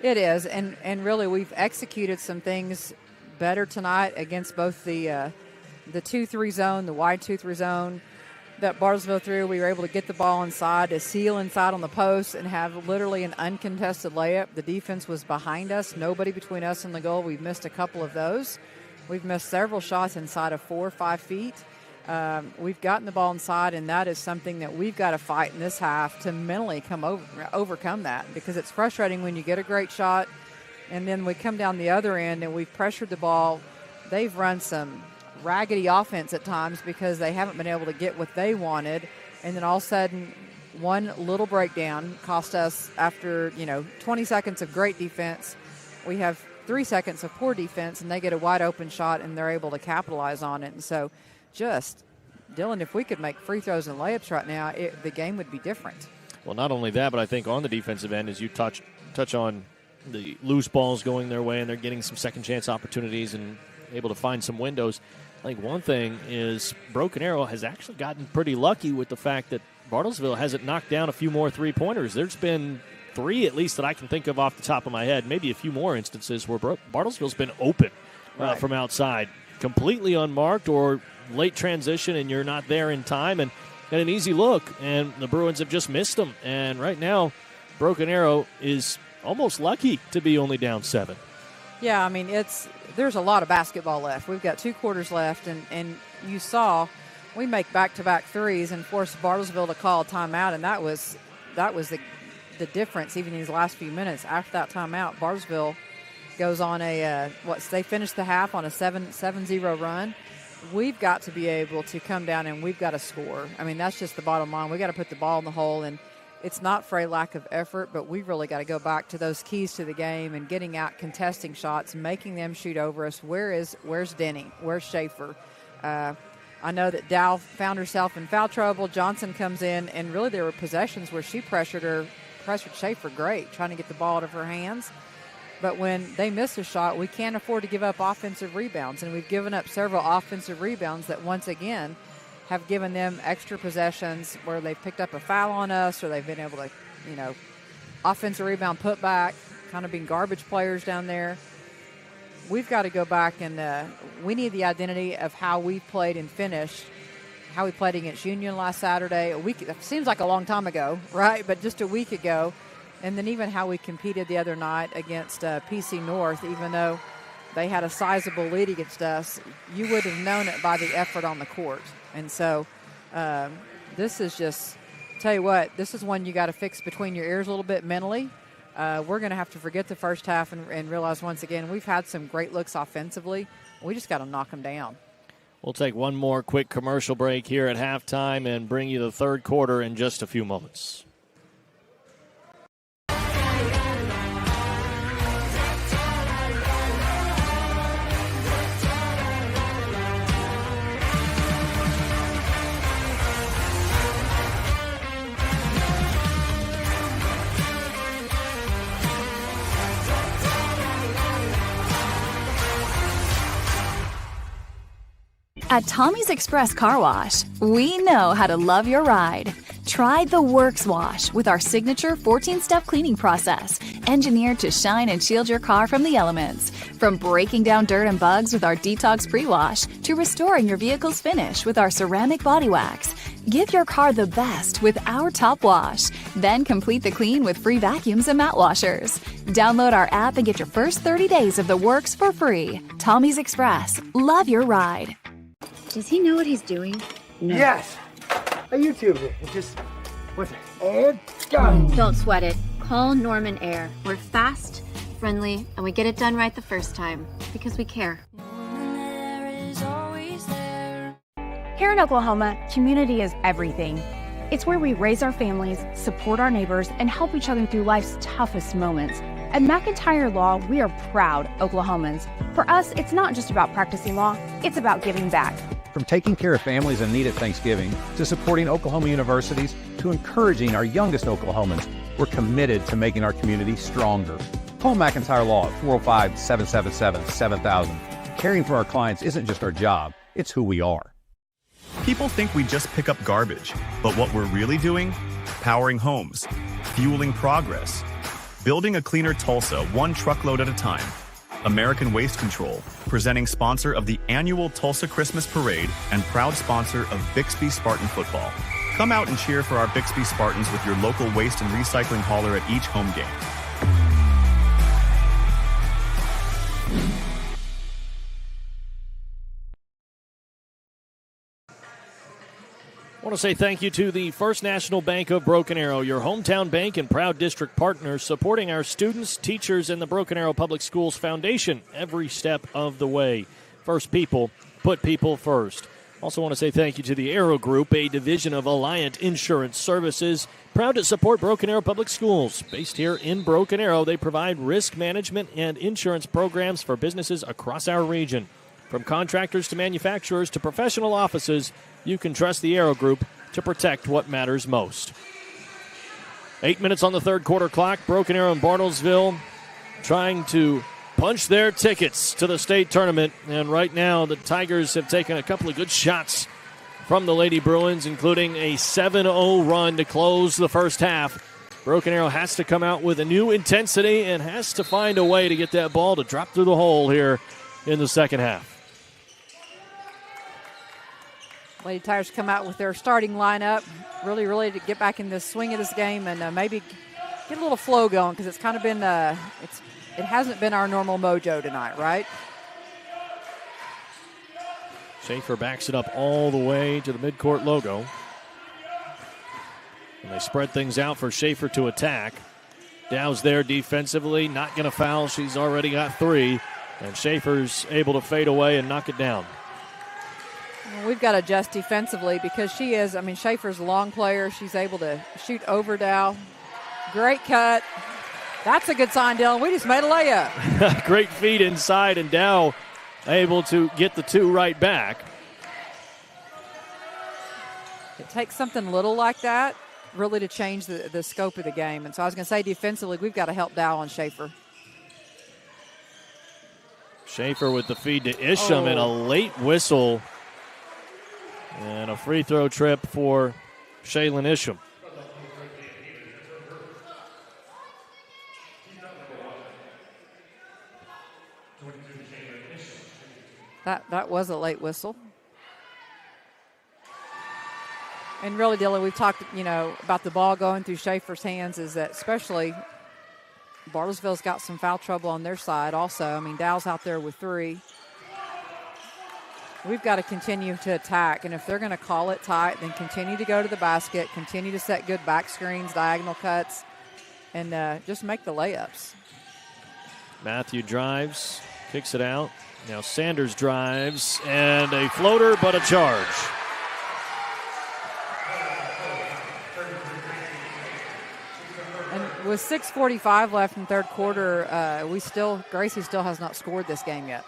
It is, and really we've executed some things better tonight against both the 2-3 zone, the wide 2-3 zone that Bartlesville threw. We were able to get the ball inside, to seal inside on the post, and have literally an uncontested layup. The defense was behind us, nobody between us and the goal. We've missed a couple of those. We've missed several shots inside of 4 or 5 feet. We've gotten the ball inside, and that is something that we've got to fight in this half to mentally overcome that, because it's frustrating when you get a great shot and then we come down the other end and we've pressured the ball. They've run some raggedy offense at times because they haven't been able to get what they wanted, and then all of a sudden one little breakdown cost us, after 20 seconds of great defense, we have 3 seconds of poor defense, and they get a wide open shot and they're able to capitalize on it. And so just, Dylan, if we could make free throws and layups right now, the game would be different. Well, not only that, but I think on the defensive end, as you touch on the loose balls going their way and they're getting some second chance opportunities and able to find some windows. I think one thing is Broken Arrow has actually gotten pretty lucky with the fact that Bartlesville hasn't knocked down a few more three-pointers. There's been 3 at least that I can think of off the top of my head, maybe a few more instances where Bartlesville's been open from outside, completely unmarked or late transition and you're not there in time and an easy look, and the Bruins have just missed them. And right now, Broken Arrow is almost lucky to be only down 7. Yeah, I mean, there's a lot of basketball left. We've got 2 quarters left, and you saw we make back-to-back threes and force Bartlesville to call a timeout, and that was the difference even in these last few minutes. After that timeout, Bartlesville goes on they finished the half on a 7-0 run. We've got to be able to come down and we've got to score. I mean, that's just the bottom line. We've got to put the ball in the hole, and it's not for a lack of effort, but we've really got to go back to those keys to the game and getting out, contesting shots, making them shoot over us. Where's Denny? Where's Schaefer? I know that Dow found herself in foul trouble. Johnson comes in, and really there were possessions where she pressured Schaefer great, trying to get the ball out of her hands. But when they miss a shot, we can't afford to give up offensive rebounds, and we've given up several offensive rebounds that once again have given them extra possessions where they've picked up a foul on us, or they've been able to, offensive rebound put back, kind of being garbage players down there. We've got to go back and we need the identity of how we played and finished, how we played against Union last Saturday. It seems like a long time ago, right? But just a week ago. And then even how we competed the other night against PC North, even though they had a sizable lead against us, you would have known it by the effort on the court. And so this is just, tell you what, this is one you got to fix between your ears a little bit mentally. We're going to have to forget the first half and realize once again we've had some great looks offensively. We just got to knock them down. We'll take one more quick commercial break here at halftime and bring you the third quarter in just a few moments. At Tommy's Express Car Wash, we know how to love your ride. Try the Works Wash with our signature 14-step cleaning process, engineered to shine and shield your car from the elements. From breaking down dirt and bugs with our Detox Pre-Wash to restoring your vehicle's finish with our ceramic body wax. Give your car the best with our Top Wash. Then complete the clean with free vacuums and mat washers. Download our app and get your first 30 days of the works for free. Tommy's Express. Love your ride. Does he know what he's doing? No. Yes. I YouTubed it. It just what's it? Air gun. Don't sweat it. Call Norman Air. We're fast, friendly, and we get it done right the first time because we care. Here in Oklahoma, community is everything. It's where we raise our families, support our neighbors, and help each other through life's toughest moments. At McIntyre Law, we are proud Oklahomans. For us, it's not just about practicing law, it's about giving back. From taking care of families in need at Thanksgiving, to supporting Oklahoma universities, to encouraging our youngest Oklahomans, we're committed to making our community stronger. Call McIntyre Law at 405-777-7000. Caring for our clients isn't just our job, it's who we are. People think we just pick up garbage, but what we're really doing? Powering homes, fueling progress, building a cleaner Tulsa one truckload at a time. American Waste Control, presenting sponsor of the annual Tulsa Christmas Parade and proud sponsor of Bixby Spartan football. Come out and cheer for our Bixby Spartans with your local waste and recycling hauler at each home game. I want to say thank you to the First National Bank of Broken Arrow, your hometown bank and proud district partner, supporting our students, teachers, and the Broken Arrow Public Schools Foundation every step of the way. First people, put people first. Also want to say thank you to the Arrow Group, a division of Alliant Insurance Services, proud to support Broken Arrow Public Schools. Based here in Broken Arrow, they provide risk management and insurance programs for businesses across our region. From contractors to manufacturers to professional offices, you can trust the Arrow Group to protect what matters most. 8 minutes on the third quarter clock. Broken Arrow and Bartlesville trying to punch their tickets to the state tournament. And right now, the Tigers have taken a couple of good shots from the Lady Bruins, including a 7-0 run to close the first half. Broken Arrow has to come out with a new intensity and has to find a way to get that ball to drop through the hole here in the second half. Lady Tigers come out with their starting lineup, really to get back in the swing of this game and maybe get a little flow going, because it's kind of been it hasn't been our normal mojo tonight, right? Schaefer backs it up all the way to the midcourt logo. And they spread things out for Schaefer to attack. Dow's there defensively, not going to foul. She's already got 3. And Schaefer's able to fade away and knock it down. Well, we've got to adjust defensively because Schaefer's a long player. She's able to shoot over Dow. Great cut. That's a good sign, Dylan. We just made a layup. Great feed inside, and Dow able to get the 2 right back. It takes something little like that really to change the scope of the game. And so I was going to say defensively, we've got to help Dow and Schaefer. Schaefer with the feed to Isham and a late whistle. And a free throw trip for Shaylin Isham. That was a late whistle. And really, Dylan, we've talked, about the ball going through Schaefer's hands, is that especially Bartlesville's got some foul trouble on their side also. Dow's out there with 3. We've got to continue to attack, and if they're going to call it tight, then continue to go to the basket, continue to set good back screens, diagonal cuts, and just make the layups. Matthew drives, kicks it out. Now Sanders drives, and a floater, but a charge. And with 6:45 left in third quarter, Gracie still has not scored this game yet.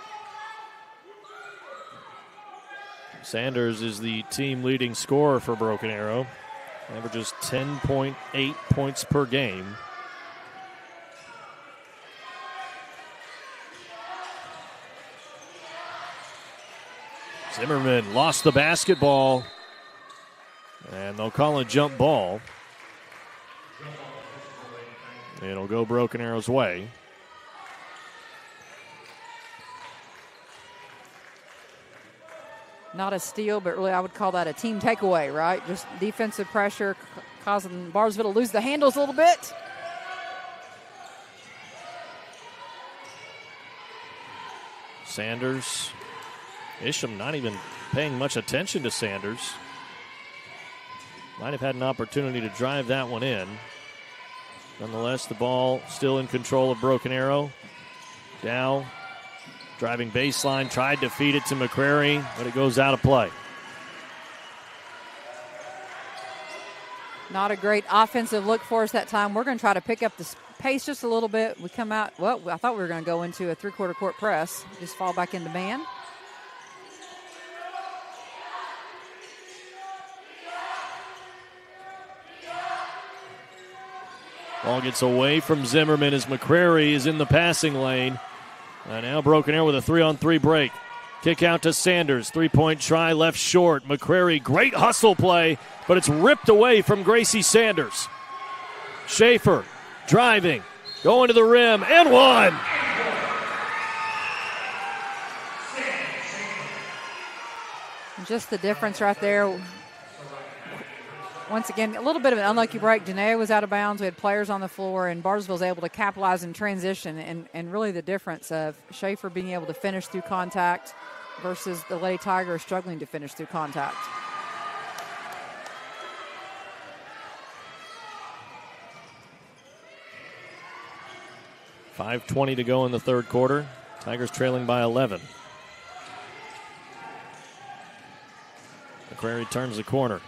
Sanders is the team leading scorer for Broken Arrow. Averages 10.8 points per game. Zimmerman lost the basketball, and they'll call a jump ball. It'll go Broken Arrow's way. Not a steal, but really I would call that a team takeaway, right? Just defensive pressure causing Bartlesville to lose the handles a little bit. Sanders. Isham not even paying much attention to Sanders. Might have had an opportunity to drive that one in. Nonetheless, the ball still in control of Broken Arrow. Dow driving baseline, tried to feed it to McCrary, but it goes out of play. Not a great offensive look for us that time. We're going to try to pick up the pace just a little bit. We come out, well, I thought we were going to go into a three-quarter court press, just fall back into man. Ball gets away from Zimmerman as McCrary is in the passing lane. And now Broken Arrow with a 3-on-3 break. Kick out to Sanders. Three-point try left short. McCrary, great hustle play, but it's ripped away from Gracie Sanders. Schaefer driving, going to the rim, and one. Just the difference right there. Once again, a little bit of an unlucky break. Janaea was out of bounds. We had players on the floor, and Bartlesville was able to capitalize in transition. And really the difference of Schaefer being able to finish through contact versus the Lady Tigers struggling to finish through contact. .5:20 to go in the third quarter. Tigers trailing by 11. McCrary turns the corner.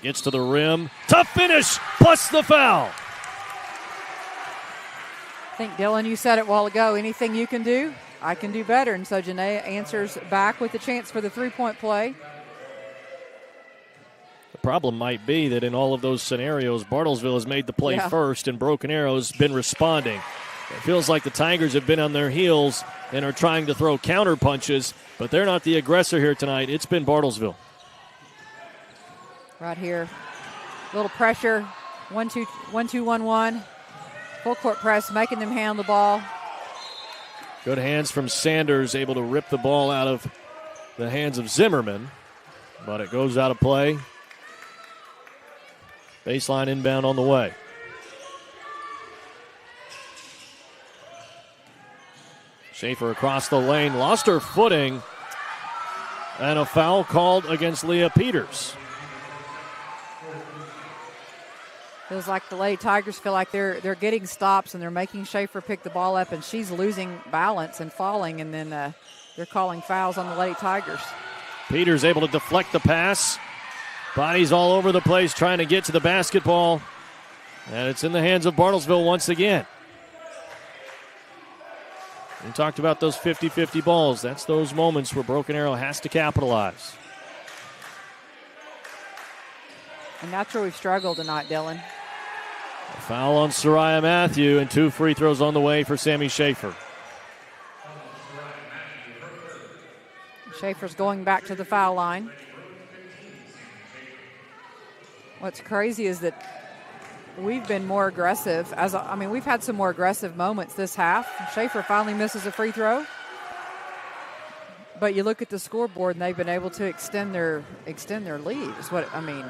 Gets to the rim. Tough finish, plus the foul. I think, Dylan, you said it a while ago. Anything you can do, I can do better. And so Janaea answers back with the chance for the three-point play. The problem might be that in all of those scenarios, Bartlesville has made the play first, and Broken Arrow's been responding. It feels like the Tigers have been on their heels and are trying to throw counter punches, but they're not the aggressor here tonight. It's been Bartlesville. Right here, a little pressure, 1-2, 1-2-1-1, full court press, making them handle the ball. Good hands from Sanders, able to rip the ball out of the hands of Zimmerman, but it goes out of play. Baseline inbound on the way. Schaefer across the lane, lost her footing, and a foul called against Leah Peters. Feels like the Lady Tigers feel like they're getting stops and they're making Schaefer pick the ball up, and she's losing balance and falling, and then they're calling fouls on the Lady Tigers. Peters able to deflect the pass. Bodies all over the place trying to get to the basketball, and it's in the hands of Bartlesville once again. We talked about those 50-50 balls. That's those moments where Broken Arrow has to capitalize. And that's where we've struggled tonight, Dylan. A foul on Soraya Matthew, and 2 free throws on the way for Sammy Schaefer. Schaefer's going back to the foul line. What's crazy is that we've been more aggressive. We've had some more aggressive moments this half. Schaefer finally misses a free throw. But you look at the scoreboard, and they've been able to extend their lead, is what I mean.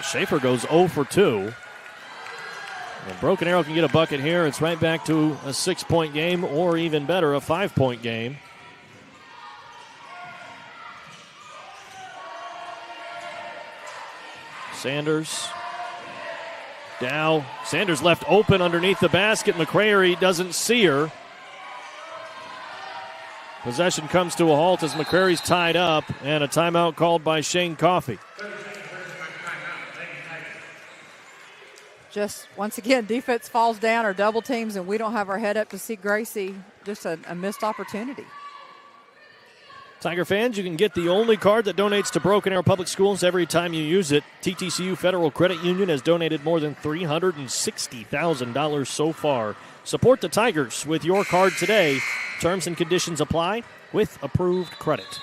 Schaefer goes 0 for 2. And Broken Arrow can get a bucket here. It's right back to a 6-point game, or even better, a 5-point game. Sanders. Dow. Sanders left open underneath the basket. McCrary doesn't see her. Possession comes to a halt as McCrary's tied up, and a timeout called by Shane Coffey. Just, once again, defense falls down or double teams, and we don't have our head up to see Gracie. Just a missed opportunity. Tiger fans, you can get the only card that donates to Broken Arrow Public Schools every time you use it. TTCU Federal Credit Union has donated more than $360,000 so far. Support the Tigers with your card today. Terms and conditions apply with approved credit.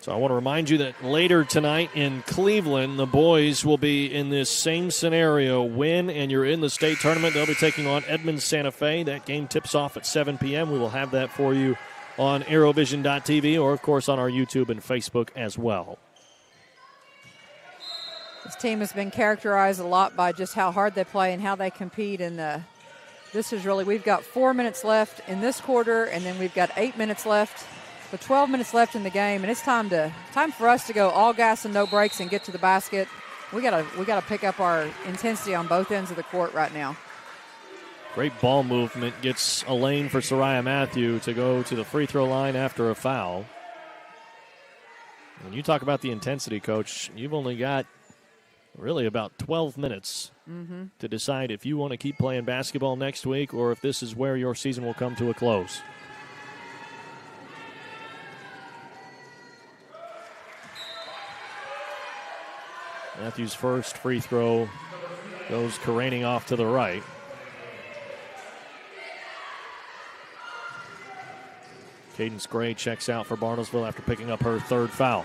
So I want to remind you that later tonight in Cleveland, the boys will be in this same scenario. Win, and you're in the state tournament. They'll be taking on Edmonds Santa Fe. That game tips off at 7 p.m. We will have that for you on ArrowVision.tv or, of course, on our YouTube and Facebook as well. This team has been characterized a lot by just how hard they play and how they compete. And this is really, we've got 4 minutes left in this quarter, and then we've got 8 minutes left. So 12 minutes left in the game, and it's time for us to go all gas and no brakes and get to the basket. We gotta pick up our intensity on both ends of the court right now. Great ball movement, gets a lane for Soraya Matthew to go to the free throw line after a foul. When you talk about the intensity, Coach, you've only got really about 12 minutes to decide if you want to keep playing basketball next week or if this is where your season will come to a close. Matthews' first free throw goes careening off to the right. Cadence Gray checks out for Bartlesville after picking up her third foul.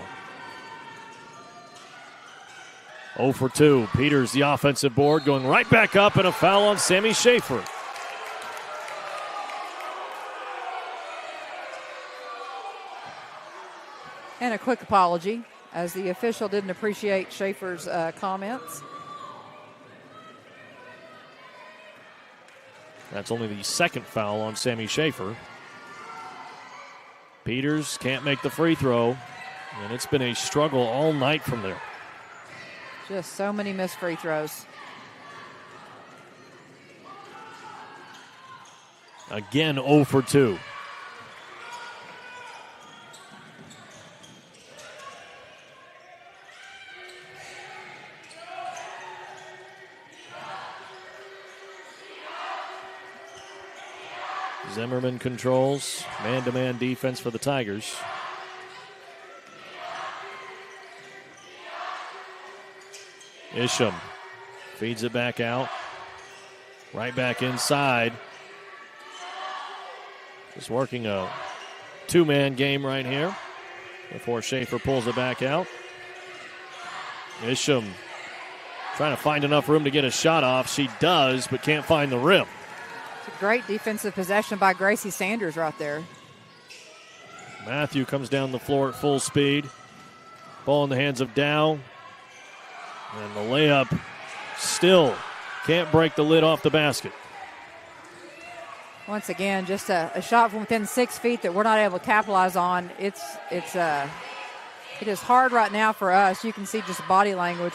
0 for 2. Peters, the offensive board, going right back up, and a foul on Sammy Schaefer. And a quick apology, as the official didn't appreciate Schaefer's comments. That's only the second foul on Sammy Schaefer. Peters can't make the free throw, and it's been a struggle all night from there. Just so many missed free throws. Again, 0 for 2. Zimmerman controls man-to-man defense for the Tigers. Isham feeds it back out. Right back inside. Just working a two-man game right here before Schaefer pulls it back out. Isham trying to find enough room to get a shot off. She does, but can't find the rim. It's a great defensive possession by Gracie Sanders right there. Matthew comes down the floor at full speed. Ball in the hands of Dow. And the layup still can't break the lid off the basket. Once again, just a shot from within 6 feet that we're not able to capitalize on. It is hard right now for us. You can see just body language.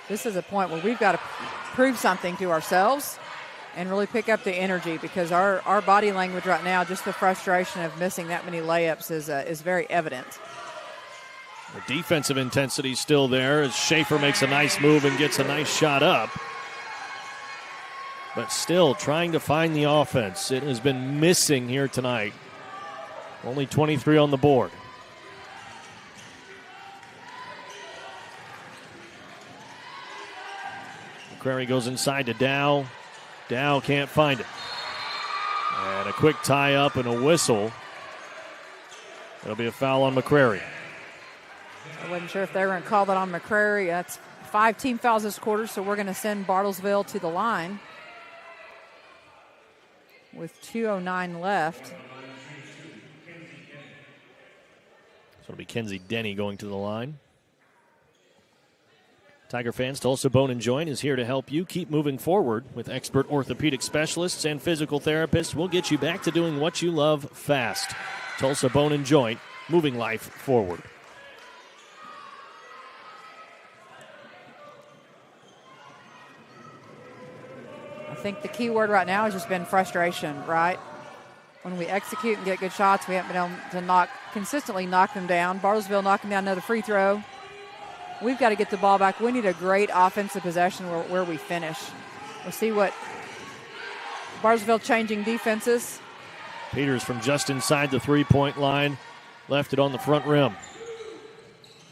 This is a point where we've got to prove something to ourselves and really pick up the energy, because our body language right now, just the frustration of missing that many layups is very evident. The defensive intensity still there as Schaefer makes a nice move and gets a nice shot up. But still trying to find the offense. It has been missing here tonight. Only 23 on the board. McCrary goes inside to Dow. Dow can't find it. And a quick tie up and a whistle. That'll be a foul on McCrary. I wasn't sure if they were going to call that on McCrary. That's 5 team fouls this quarter, so we're going to send Bartlesville to the line with 2:09 left. So it'll be Kenzie Denny going to the line. Tiger fans, Tulsa Bone & Joint is here to help you keep moving forward. With expert orthopedic specialists and physical therapists, we'll get you back to doing what you love fast. Tulsa Bone & Joint, moving life forward. I think the key word right now has just been frustration, right? When we execute and get good shots, we haven't been able to consistently knock them down. Bartlesville knocking down another free throw. We've got to get the ball back. We need a great offensive possession where we finish. We'll see what Bartlesville changing defenses. Peters from just inside the three-point line left it on the front rim.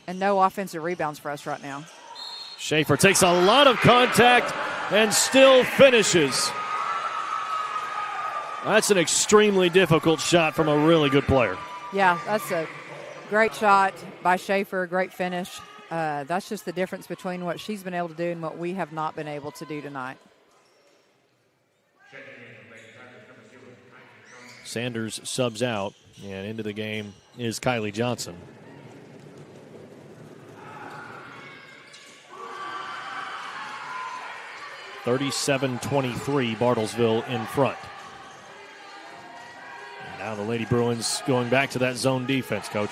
And no offensive rebounds for us right now. Schaefer takes a lot of contact and still finishes. That's an extremely difficult shot from a really good player. Yeah, that's a Great shot by Schaefer, great finish. That's just the difference between what she's been able to do and what we have not been able to do tonight. Sanders subs out, and into the game is Kylie Johnson. (37-23) Bartlesville in front. And now the Lady Bruins going back to that zone defense, Coach.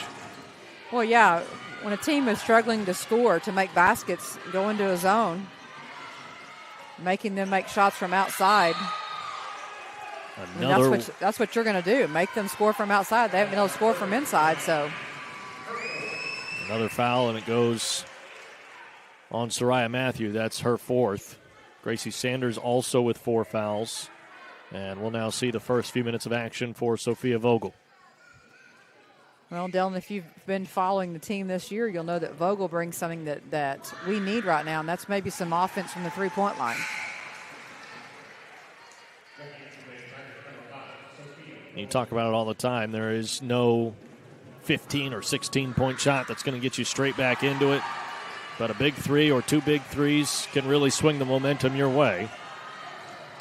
Well, yeah, when a team is struggling to score, to make baskets, go into a zone, making them make shots from outside. That's what you're going to do, make them score from outside. They haven't been able to score from inside, so. Another foul, and it goes on Soraya Matthew. That's her fourth. Gracie Sanders also with 4 fouls. And we'll now see the first few minutes of action for Sophia Vogel. Well, Dylan, if you've been following the team this year, you'll know that Vogel brings something that we need right now, and that's maybe some offense from the three-point line. You talk about it all the time. There is no 15 or 16-point shot that's going to get you straight back into it. But a big 3 or 2 big threes can really swing the momentum your way.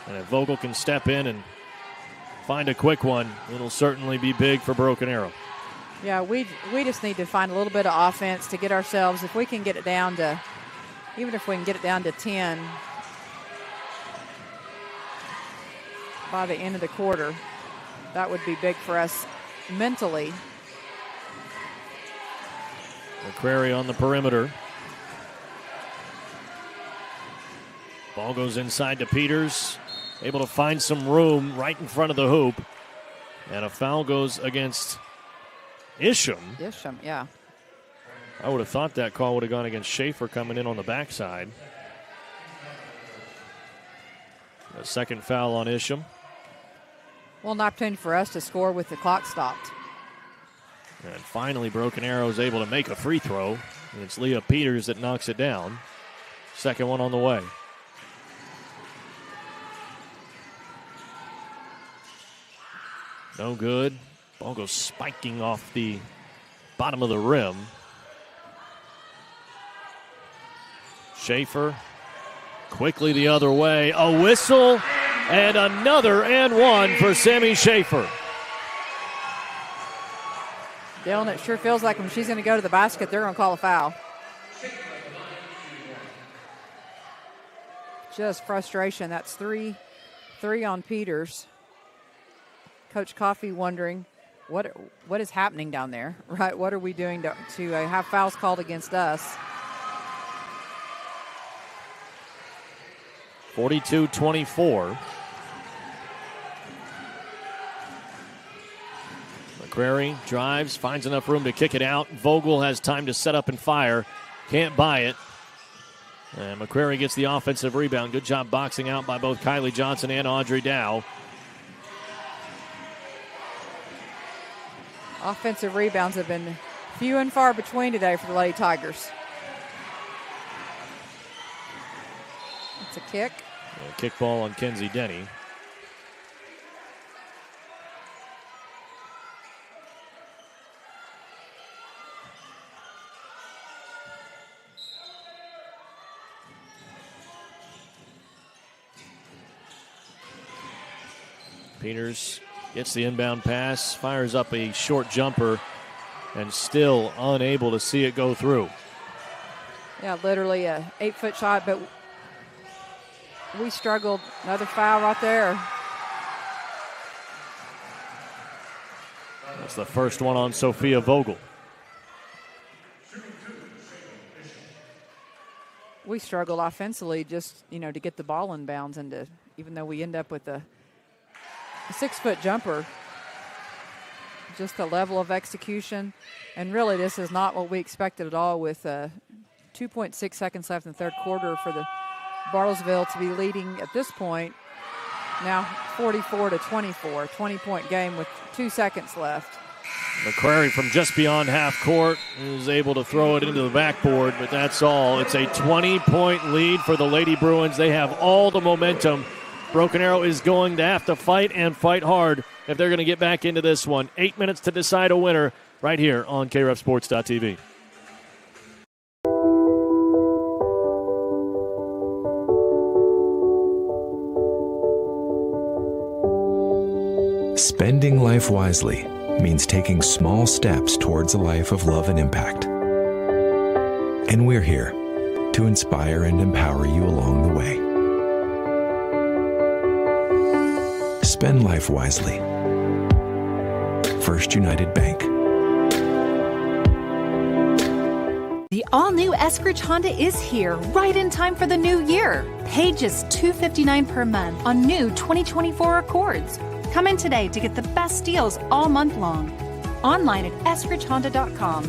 And if Vogel can step in and find a quick one, it'll certainly be big for Broken Arrow. Yeah, we just need to find a little bit of offense to get ourselves, if we can get it down to, even if we can get it down to 10 by the end of the quarter, that would be big for us mentally. McCrary on the perimeter. Ball goes inside to Peters. Able to find some room right in front of the hoop. And a foul goes against Isham. Isham, yeah. I would have thought that call would have gone against Schaefer coming in on the backside. A second foul on Isham. Well, an opportunity for us to score with the clock stopped. And finally, Broken Arrow is able to make a free throw. And it's Leah Peters that knocks it down. Second one on the way. No good. Ball goes spiking off the bottom of the rim. Schaefer quickly the other way. A whistle and another and one for Sammy Schaefer. Dylan, it sure feels like when she's going to go to the basket, they're going to call a foul. Just frustration. That's three on Peters. Coach Coffey wondering what is happening down there, right? What are we doing to have fouls called against us? 42-24. McCrary drives, finds enough room to kick it out. Vogel has time to set up and fire. Can't buy it. And McCrary gets the offensive rebound. Good job boxing out by both Kylie Johnson and Audrey Dow. Offensive rebounds have been few and far between today for the Lady Tigers. It's a kick. A kick ball on Kenzie Denny. Peters gets the inbound pass, fires up a short jumper, and still unable to see it go through. Yeah, literally a 8-foot shot, but we struggled. Another foul right there. That's the first one on Sophia Vogel. We struggled offensively just, to get the ball in bounds, and even though we end up with a 6-foot jumper, just the level of execution. And really, this is not what we expected at all with 2.6 seconds left in the third quarter for the Bartlesville to be leading at this point, now 44-24, 20-point game with 2 seconds left. McCrary from just beyond half court is able to throw it into the backboard, but that's all. It's a 20-point lead for the Lady Bruins. They have all the momentum. Broken Arrow is going to have to fight and fight hard if they're going to get back into this one. 8 minutes to decide a winner. right here on KREFSports.tv. Spending life wisely means taking small steps towards a life of love and impact. And we're here to inspire and empower you along the way. Spend life wisely. First United Bank. The all-new Eskridge Honda is here, right in time for the new year. Pay just $259 per month on new 2024 Accords. Come in today to get the best deals all month long. Online at eskridgehonda.com.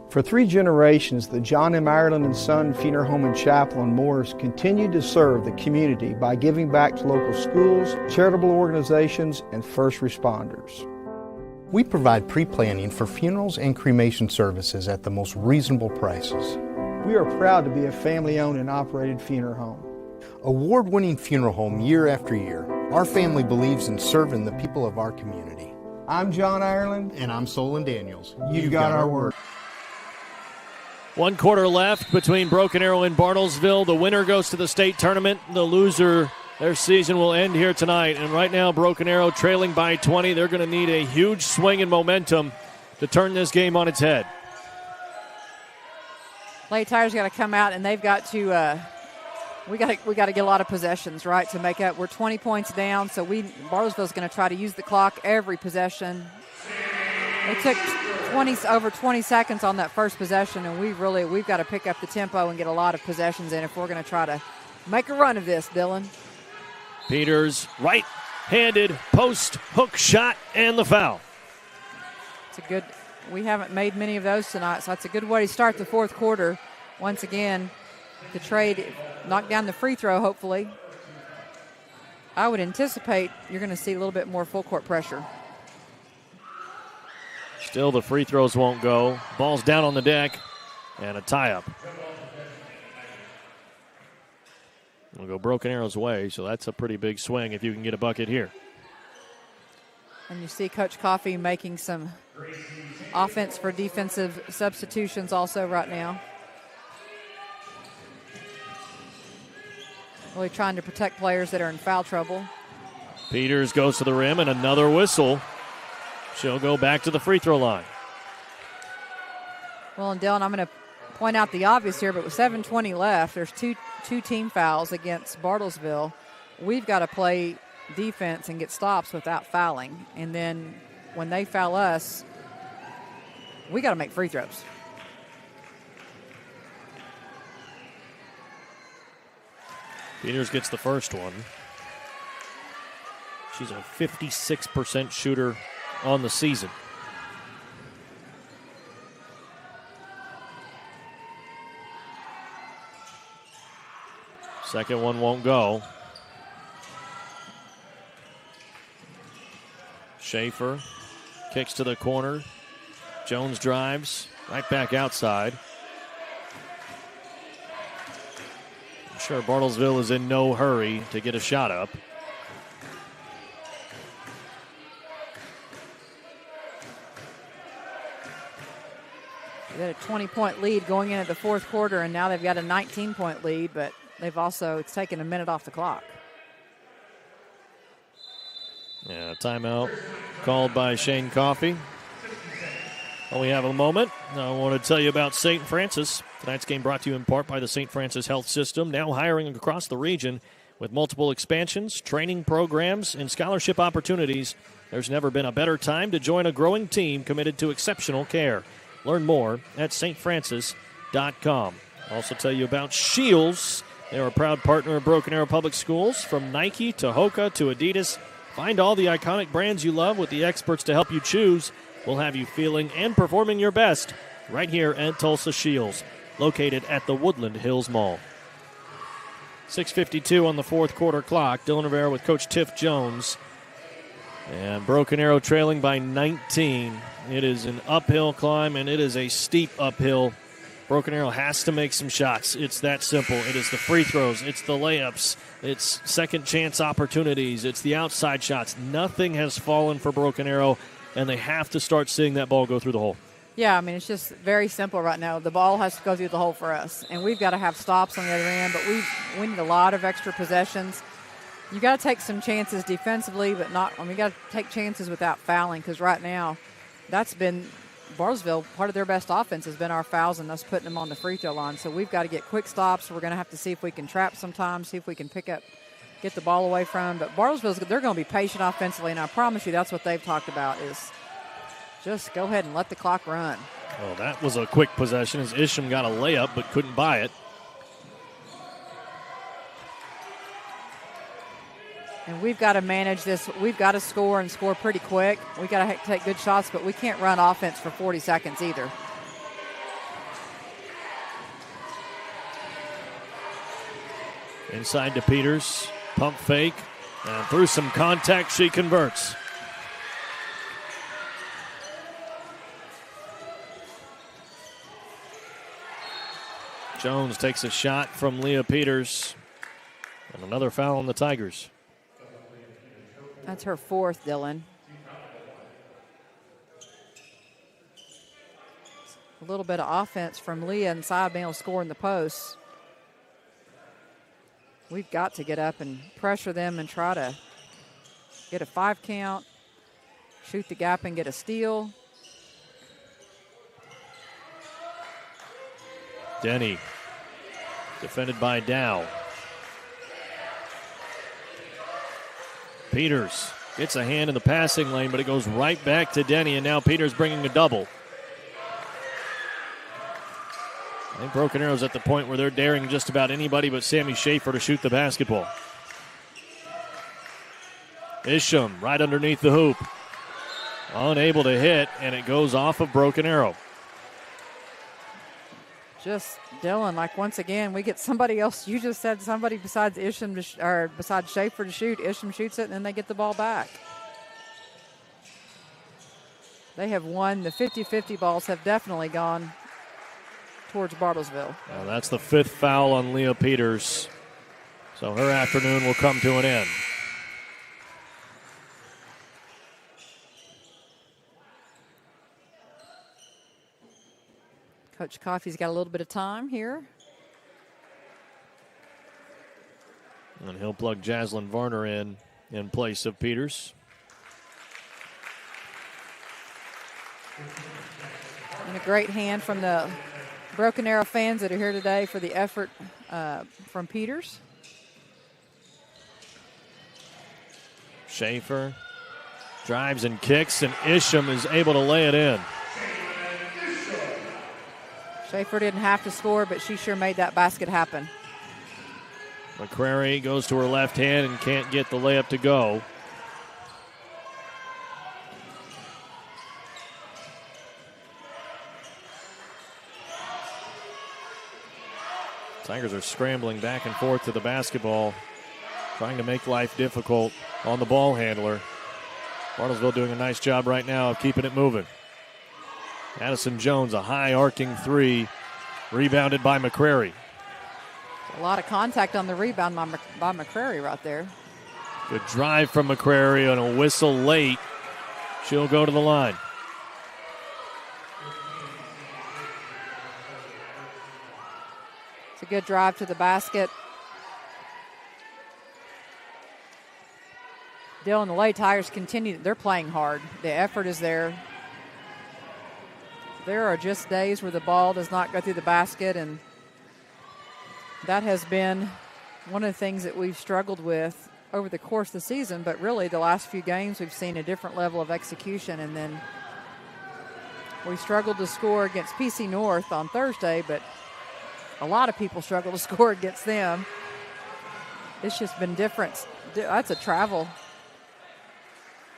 For 3 generations, the John M. Ireland & Son Funeral Home and Chapel in Morris continued to serve the community by giving back to local schools, charitable organizations, and first responders. We provide pre-planning for funerals and cremation services at the most reasonable prices. We are proud to be a family-owned and operated funeral home. Award-winning funeral home year after year, our family believes in serving the people of our community. I'm John Ireland. And I'm Solon Daniels. You've got our word. 1 quarter left between Broken Arrow and Bartlesville. The winner goes to the state tournament. The loser, their season will end here tonight. And right now, Broken Arrow trailing by 20. They're going to need a huge swing in momentum to turn this game on its head. Lady Tire's got to come out, and they've got to we got to get a lot of possessions, right, to make up. We're 20 points down, so Bartlesville's going to try to use the clock every possession. They took over 20 seconds on that first possession, and we've got to pick up the tempo and get a lot of possessions in if we're going to try to make a run of this, Dylan. Peters, right-handed post hook shot and the foul. We haven't made many of those tonight, so that's a good way to start the fourth quarter. Once again, the trade knock down the free throw, hopefully. I would anticipate you're going to see a little bit more full court pressure. Still, the free throws won't go. Ball's down on the deck, and a tie-up. We'll go Broken Arrow's way, so that's a pretty big swing if you can get a bucket here. And you see Coach Coffey making some offense for defensive substitutions also right now. Really trying to protect players that are in foul trouble. Peters goes to the rim, and another whistle. She'll go back to the free throw line. Well, and Dylan, I'm going to point out the obvious here, but with 7:20 left, there's two team fouls against Bartlesville. We've got to play defense and get stops without fouling. And then when they foul us, we got to make free throws. Peters gets the first one. She's a 56% shooter on the season. Second one won't go. Schaefer kicks to the corner. Jones drives right back outside. I'm sure Bartlesville is in no hurry to get a shot up. They had a 20-point lead going into the fourth quarter, and now they've got a 19-point lead, but it's taken a minute off the clock. Yeah, timeout called by Shane Coffey. While we have a moment, I want to tell you about St. Francis. Tonight's game brought to you in part by the St. Francis Health System, now hiring across the region with multiple expansions, training programs, and scholarship opportunities. There's never been a better time to join a growing team committed to exceptional care. Learn more at stfrancis.com. Also tell you about Shields. They're a proud partner of Broken Arrow Public Schools. From Nike to Hoka to Adidas, find all the iconic brands you love with the experts to help you choose. We'll have you feeling and performing your best right here at Tulsa Shields, located at the Woodland Hills Mall. 6:52 on the fourth quarter clock. Dylan Rivera with Coach Tiff Jones. And Broken Arrow trailing by 19. It is an uphill climb, and it is a steep uphill. Broken Arrow has to make some shots. It's that simple. It is the free throws. It's the layups. It's second chance opportunities. It's the outside shots. Nothing has fallen for Broken Arrow. and they have to start seeing that ball go through the hole. Yeah, I mean, it's just very simple right now. The ball has to go through the hole for us, and we've got to have stops on the other end, but we need a lot of extra possessions. You got to take some chances defensively, but we got to take chances without fouling, because right now that's been Bartlesville, part of their best offense has been our fouls and us putting them on the free throw line. So we've got to get quick stops. We're going to have to see if we can trap sometimes, see if we can get the ball away from. But Bartlesville, they're going to be patient offensively, and I promise you that's what they've talked about is just go ahead and let the clock run. Well, that was a quick possession as Isham got a layup but couldn't buy it. And we've got to manage this. We've got to score and score pretty quick. We've got to take good shots, but we can't run offense for 40 seconds either. Inside to Peters. Pump fake. And through some contact, she converts. Jones takes a shot from Leah Peters. And another foul on the Tigers. That's her fourth, Dylan. A little bit of offense from Leah inside, being able to score in the post. We've got to get up and pressure them and try to get a 5 count, shoot the gap and get a steal. Denny, defended by Dow. Peters gets a hand in the passing lane, but it goes right back to Denny, and now Peters bringing a double. I think Broken Arrow's at the point where they're daring just about anybody but Sammy Schaefer to shoot the basketball. Isham right underneath the hoop. Unable to hit, and it goes off of Broken Arrow. Just Dylan, like once again, we get somebody else. You just said somebody besides Isham or besides Schaefer to shoot. Isham shoots it, and then they get the ball back. They have won. The 50-50 balls have definitely gone towards Bartlesville. Well, that's the 5th foul on Leah Peters. So her afternoon will come to an end. Coach Coffey's got a little bit of time here. And he'll plug Jaslyn Varner in place of Peters. And a great hand from the Broken Arrow fans that are here today for the effort from Peters. Schaefer drives and kicks, and Isham is able to lay it in. Schaefer didn't have to score, but she sure made that basket happen. McCrary goes to her left hand and can't get the layup to go. Tigers are scrambling back and forth to the basketball, trying to make life difficult on the ball handler. Bartlesville doing a nice job right now of keeping it moving. Addison Jones, a high arcing 3, rebounded by McCrary. A lot of contact on the rebound by McCrary right there. Good drive from McCrary on a whistle late. She'll go to the line. It's a good drive to the basket. Dylan, the Lady Tigers continue. They're playing hard. The effort is there. There are just days where the ball does not go through the basket, and that has been one of the things that we've struggled with over the course of the season, but really the last few games we've seen a different level of execution, and then we struggled to score against PC North on Thursday, but a lot of people struggle to score against them. It's just been different. That's a travel.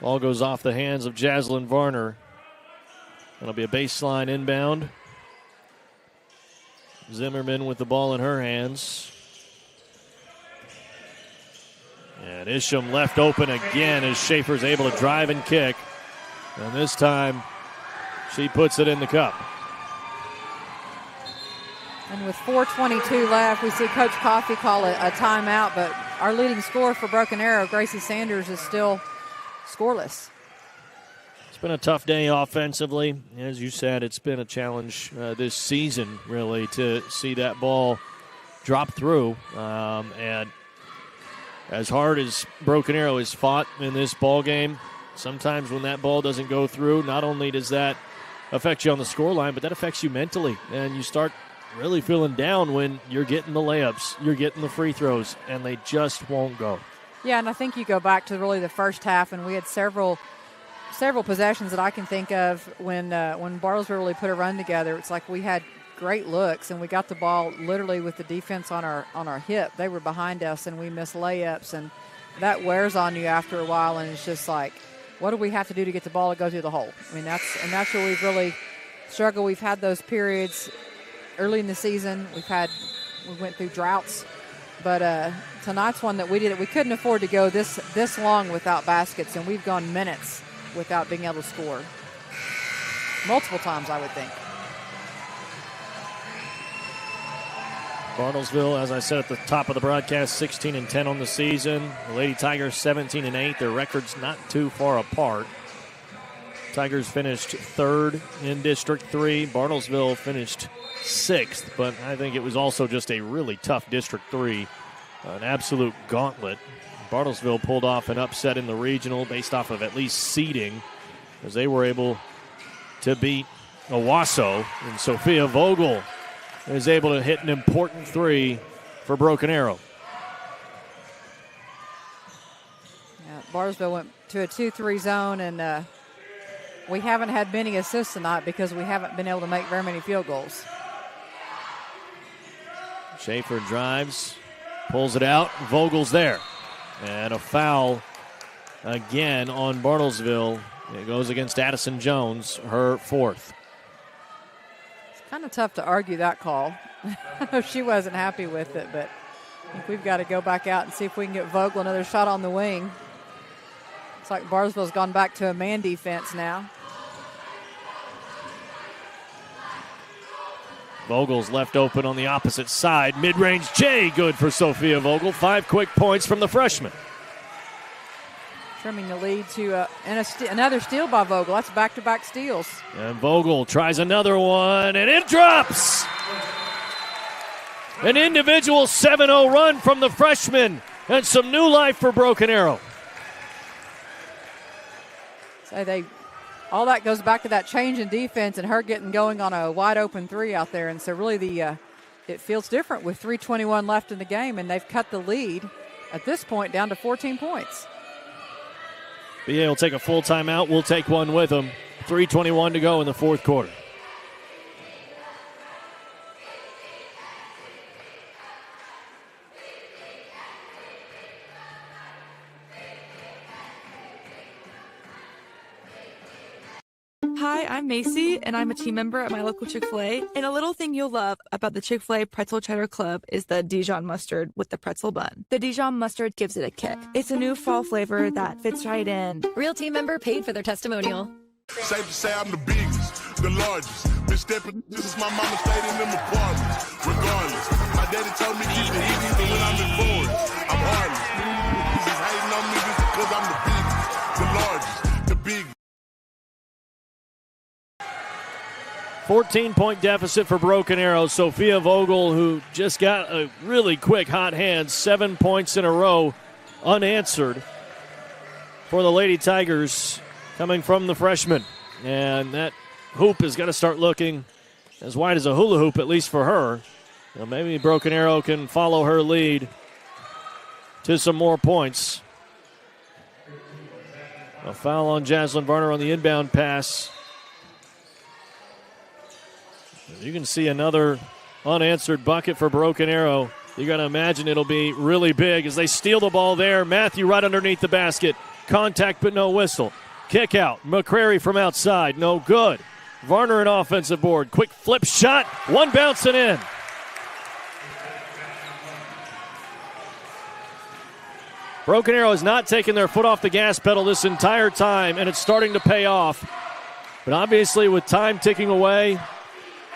Ball goes off the hands of Jaslyn Varner. It'll be a baseline inbound. Zimmerman with the ball in her hands. And Isham left open again as Schaefer's able to drive and kick. And this time, she puts it in the cup. And with 4:22 left, we see Coach Coffey call a timeout, but our leading scorer for Broken Arrow, Gracie Sanders, is still scoreless. It's been a tough day offensively. As you said, it's been a challenge this season, really, to see that ball drop through. And as hard as Broken Arrow has fought in this ball game, sometimes when that ball doesn't go through, not only does that affect you on the scoreline, but that affects you mentally. And you start really feeling down when you're getting the layups, you're getting the free throws, and they just won't go. Yeah, and I think you go back to really the first half, and we had several possessions that I can think of when Bartlesville really put a run together. It's like we had great looks, and we got the ball literally with the defense on our hip. They were behind us, and we missed layups, and that wears on you after a while, and it's just like, what do we have to do to get the ball to go through the hole? I mean, that's where we've really struggled. We've had those periods early in the season. We went through droughts, but tonight's one that we couldn't afford to go this long without baskets, and we've gone minutes without being able to score. Multiple times, I would think. Bartlesville, as I said at the top of the broadcast, 16-10 on the season. The Lady Tigers 17-8. Their records not too far apart. Tigers finished third in District 3. Bartlesville finished sixth, but I think it was also just a really tough District 3, an absolute gauntlet. Bartlesville pulled off an upset in the regional based off of at least seeding, as they were able to beat Owasso, and Sophia Vogel is able to hit an important three for Broken Arrow. Yeah, Bartlesville went to a 2-3 zone, and we haven't had many assists tonight because we haven't been able to make very many field goals. Schaefer drives, pulls it out, Vogel's there. And a foul again on Bartlesville. It goes against Addison Jones, her fourth. It's kind of tough to argue that call. I know she wasn't happy with it, but I think we've got to go back out and see if we can get Vogel another shot on the wing. It's like Bartlesville's gone back to a man defense now. Vogel's left open on the opposite side. Mid-range J, good for Sophia Vogel. 5 quick points from the freshman. Trimming the lead to another steal by Vogel. That's back-to-back steals. And Vogel tries another one, and it drops! An individual 7-0 run from the freshman, and some new life for Broken Arrow. So all that goes back to that change in defense and her getting going on a wide-open three out there. And so really it feels different with 3:21 left in the game, and they've cut the lead at this point down to 14 points. BA will take a full timeout. We'll take one with them. 3:21 to go in the fourth quarter. Hi, I'm Macy, and I'm a team member at my local Chick-fil-A. And a little thing you'll love about the Chick-fil-A Pretzel Cheddar Club is the Dijon mustard with the pretzel bun. The Dijon mustard gives it a kick. It's a new fall flavor that fits right in. Real team member paid for their testimonial. Safe to say I'm the biggest, the largest. Bitch stepping, this is my mama stayed in them apartments. Regardless, my daddy told me keep it easy, but when I'm in forward, I'm heartless. This is hating on me just because I'm the biggest, the largest, the biggest. 14-point deficit for Broken Arrow. Sophia Vogel, who just got a really quick hot hand, 7 points in a row unanswered for the Lady Tigers coming from the freshman. And that hoop is going to start looking as wide as a hula hoop, at least for her. Now maybe Broken Arrow can follow her lead to some more points. A foul on Jaslyn Varner on the inbound pass. You can see another unanswered bucket for Broken Arrow. You got to imagine it'll be really big as they steal the ball there. Matthew right underneath the basket. Contact but no whistle. Kick out. McCrary from outside. No good. Varner an offensive board. Quick flip shot. One bouncing in. Broken Arrow has not taken their foot off the gas pedal this entire time, and it's starting to pay off. But obviously with time ticking away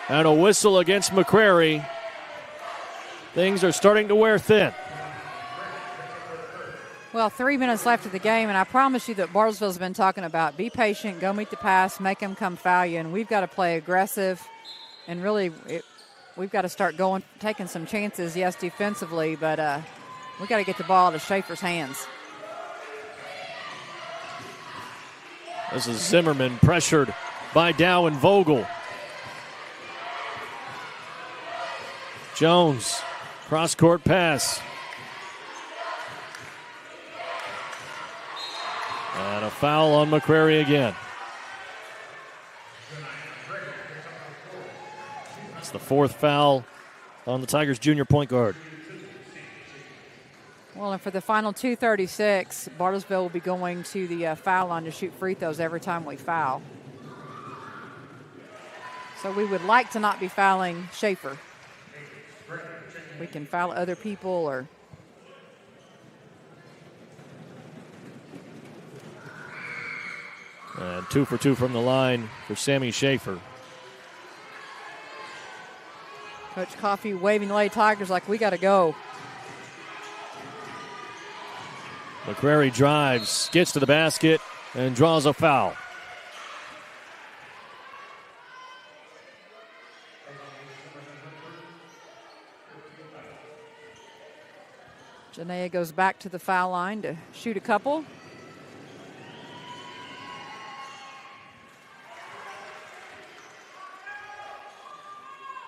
and a whistle against McCrary, things are starting to wear thin. Well, 3 minutes left of the game, and I promise you that Bartlesville's been talking about be patient, go meet the pass, make them come foul you, and we've got to play aggressive, and really we've got to start taking some chances, yes, defensively, but we got to get the ball out of Schaefer's hands. This is Zimmerman pressured by Dow and Vogel. Jones, cross-court pass. And a foul on McCrary again. It's the fourth foul on the Tigers' junior point guard. Well, and for the final 2:36, Bartlesville will be going to the foul line to shoot free throws every time we foul. So we would like to not be fouling Schaefer. We can foul other people or... And 2 for 2 from the line for Sammy Schaefer. Coach Coffey waving the Lady Tigers like we got to go. McCrary drives, gets to the basket, and draws a foul. Janaea goes back to the foul line to shoot a couple.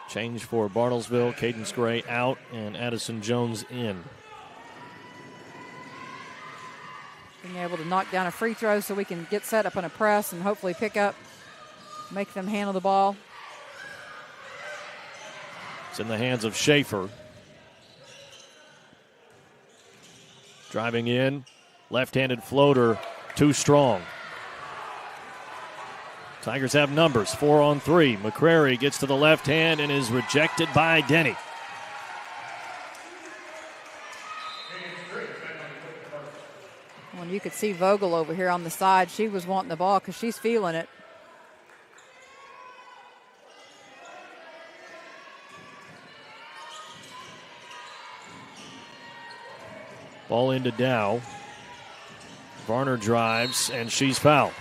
Change for Bartlesville. Cadence Gray out and Addison Jones in. Being able to knock down a free throw so we can get set up on a press and hopefully pick up, make them handle the ball. It's in the hands of Schaefer. Driving in, left-handed floater, too strong. Tigers have numbers, 4 on 3. McCrary gets to the left hand and is rejected by Denny. Well, you could see Vogel over here on the side. She was wanting the ball because she's feeling it. Ball into Dow. Varner drives, and she's fouled.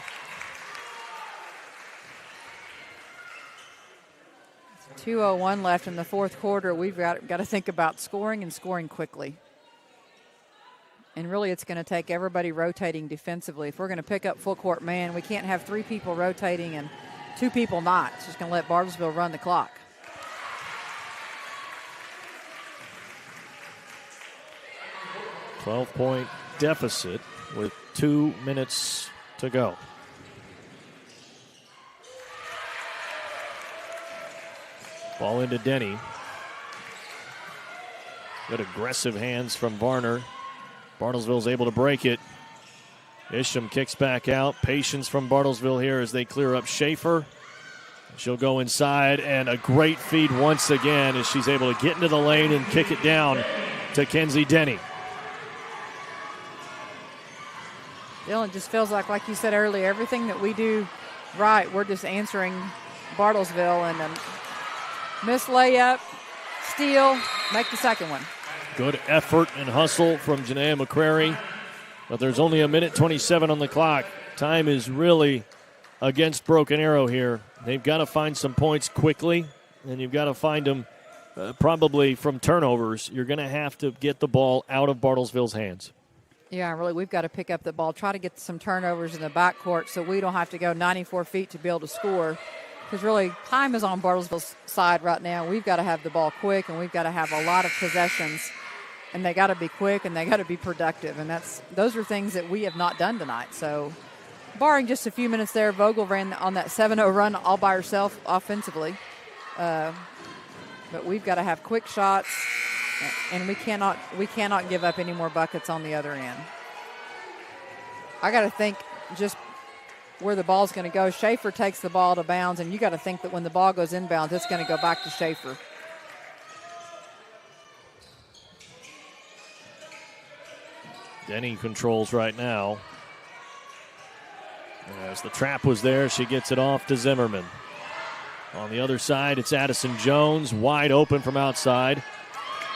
2:01 left in the fourth quarter. We've got to think about scoring and scoring quickly. And really it's going to take everybody rotating defensively. If we're going to pick up full court man, we can't have 3 people rotating and 2 people not. It's just going to let Bartlesville run the clock. $12-point deficit with 2 minutes to go. Ball into Denny. Good aggressive hands from Varner. Bartlesville's able to break it. Isham kicks back out. Patience from Bartlesville here as they clear up Schaefer. She'll go inside, and a great feed once again as she's able to get into the lane and kick it down to Kenzie Denny. Dylan, just feels like you said earlier, everything that we do right, we're just answering Bartlesville, and missed layup, steal, make the second one. Good effort and hustle from Janaea McCrary, but there's only 1:27 on the clock. Time is really against Broken Arrow here. They've got to find some points quickly, and you've got to find them probably from turnovers. You're going to have to get the ball out of Bartlesville's hands. Yeah, really, we've got to pick up the ball, try to get some turnovers in the backcourt so we don't have to go 94 feet to be able to score. Because really, time is on Bartlesville's side right now. We've got to have the ball quick, and we've got to have a lot of possessions. And they got to be quick, and they got to be productive. And those are things that we have not done tonight. So, barring just a few minutes there, Vogel ran on that 7-0 run all by herself offensively. But we've got to have quick shots, and we cannot give up any more buckets on the other end. I got to think just where the ball's going to go. Schaefer takes the ball to bounds, and you got to think that when the ball goes inbounds, it's going to go back to Schaefer. Denny controls right now. As the trap was there, she gets it off to Zimmerman. On the other side, it's Addison Jones, wide open from outside.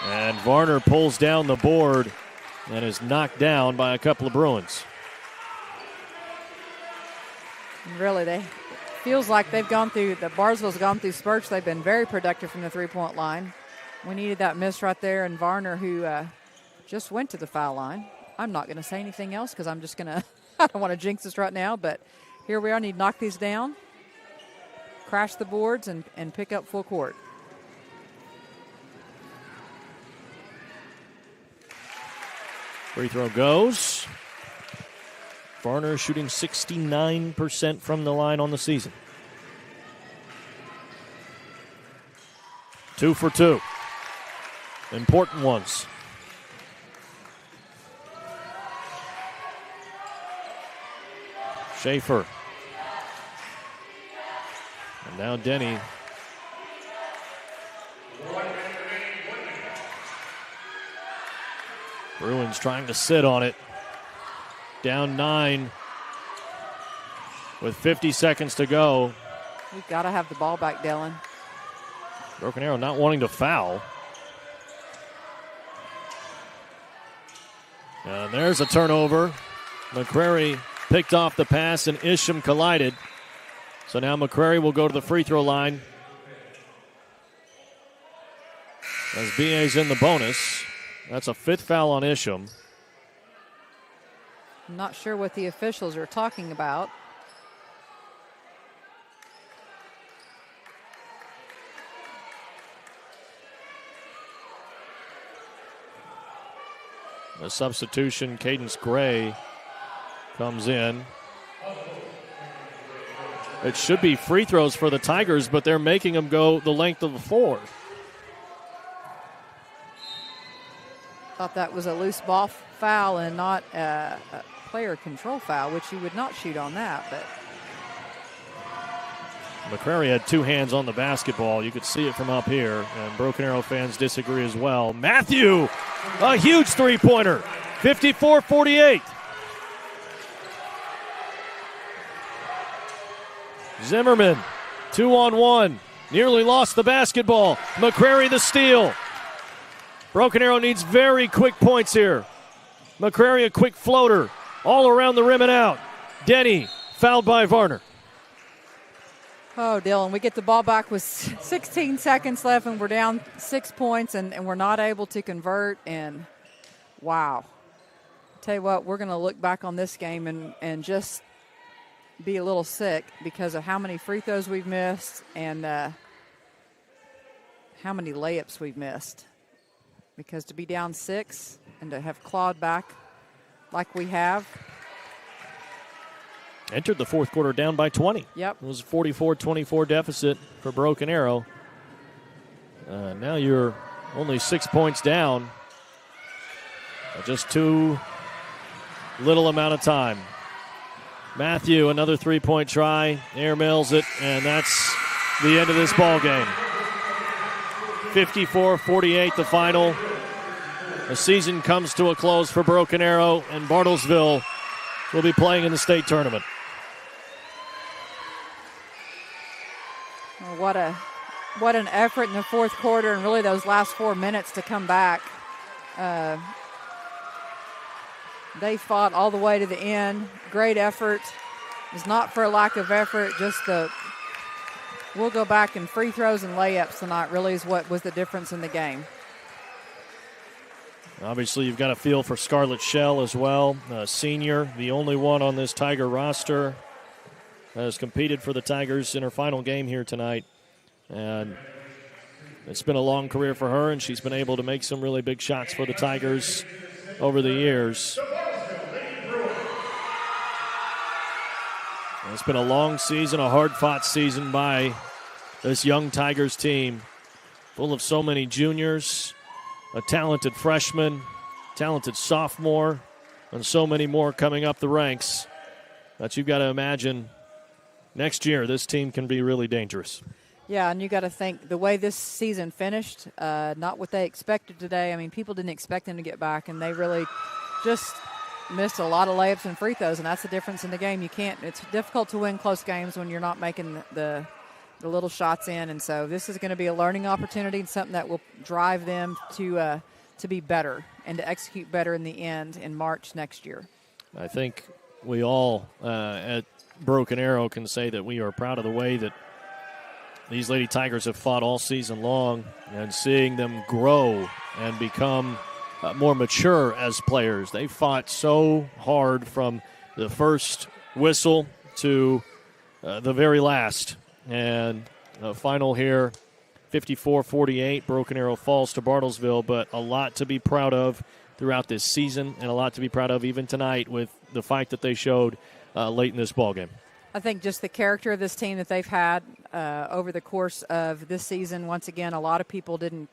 And Varner pulls down the board and is knocked down by a couple of Bruins. And really, feels like they've gone through, the Bartlesville's gone through spurts. They've been very productive from the three-point line. We needed that miss right there, and Varner, who just went to the foul line. I'm not going to say anything else because I'm just going to, I don't want to jinx this right now, but here we are. Need to knock these down, crash the boards, and pick up full court. Free throw goes. Varner shooting 69% from the line on the season. 2 for 2. Important ones. Schaefer. And now Denny. Bruins trying to sit on it. Down 9 with 50 seconds to go. We've got to have the ball back, Dylan. Broken Arrow not wanting to foul. And there's a turnover. McCrary picked off the pass and Isham collided. So now McCrary will go to the free throw line. As BA's in the bonus. That's a 5th foul on Isham. I'm not sure what the officials are talking about. A substitution, Cadence Gray comes in. It should be free throws for the Tigers, but they're making them go the length of the floor. Thought that was a loose ball foul and not a player control foul, which you would not shoot on that. But McCrary had 2 hands on the basketball. You could see it from up here, and Broken Arrow fans disagree as well. Matthew, a huge three-pointer, 54-48. Zimmerman, 2-on-1, nearly lost the basketball. McCrary the steal. Broken Arrow needs very quick points here. McCrary a quick floater, all around the rim and out. Denny fouled by Varner. Oh, Dylan, we get the ball back with 16 seconds left, and we're down 6 points, and we're not able to convert. And wow, tell you what, we're going to look back on this game and just be a little sick because of how many free throws we've missed and how many layups we've missed. Because to be down 6 and to have clawed back like we have. Entered the fourth quarter down by 20. Yep. It was a 44-24 deficit for Broken Arrow. Now you're only 6 points down. Just too little amount of time. Matthew, another three-point try. Airmails it, and that's the end of this ball game. 54-48 the final. The season comes to a close for Broken Arrow, and Bartlesville will be playing in the state tournament. Well, what an effort in the fourth quarter, and really those last 4 minutes to come back. They fought all the way to the end. Great effort. It's not for a lack of effort, just we'll go back in free throws and layups tonight really is what was the difference in the game. Obviously, you've got a feel for Scarlett Shell as well. Senior, the only one on this Tiger roster, has competed for the Tigers in her final game here tonight. And it's been a long career for her, and she's been able to make some really big shots for the Tigers over the years. And it's been a long season, a hard-fought season by this young Tigers team, full of so many juniors, a talented freshman, talented sophomore, and so many more coming up the ranks that you've got to imagine next year this team can be really dangerous. Yeah, and you got to think the way this season finished, not what they expected today. I mean, people didn't expect them to get back, and they really just missed a lot of layups and free throws, and that's the difference in the game. It's difficult to win close games when you're not making the little shots in, and so this is going to be a learning opportunity and something that will drive them to to be better and to execute better in the end in March next year. I think we all at Broken Arrow can say that we are proud of the way that these Lady Tigers have fought all season long, and seeing them grow and become more mature as players. They fought so hard from the first whistle to the very last. And the final here, 54-48, Broken Arrow falls to Bartlesville, but a lot to be proud of throughout this season and a lot to be proud of even tonight with the fight that they showed late in this ballgame. I think just the character of this team that they've had over the course of this season, once again, a lot of people didn't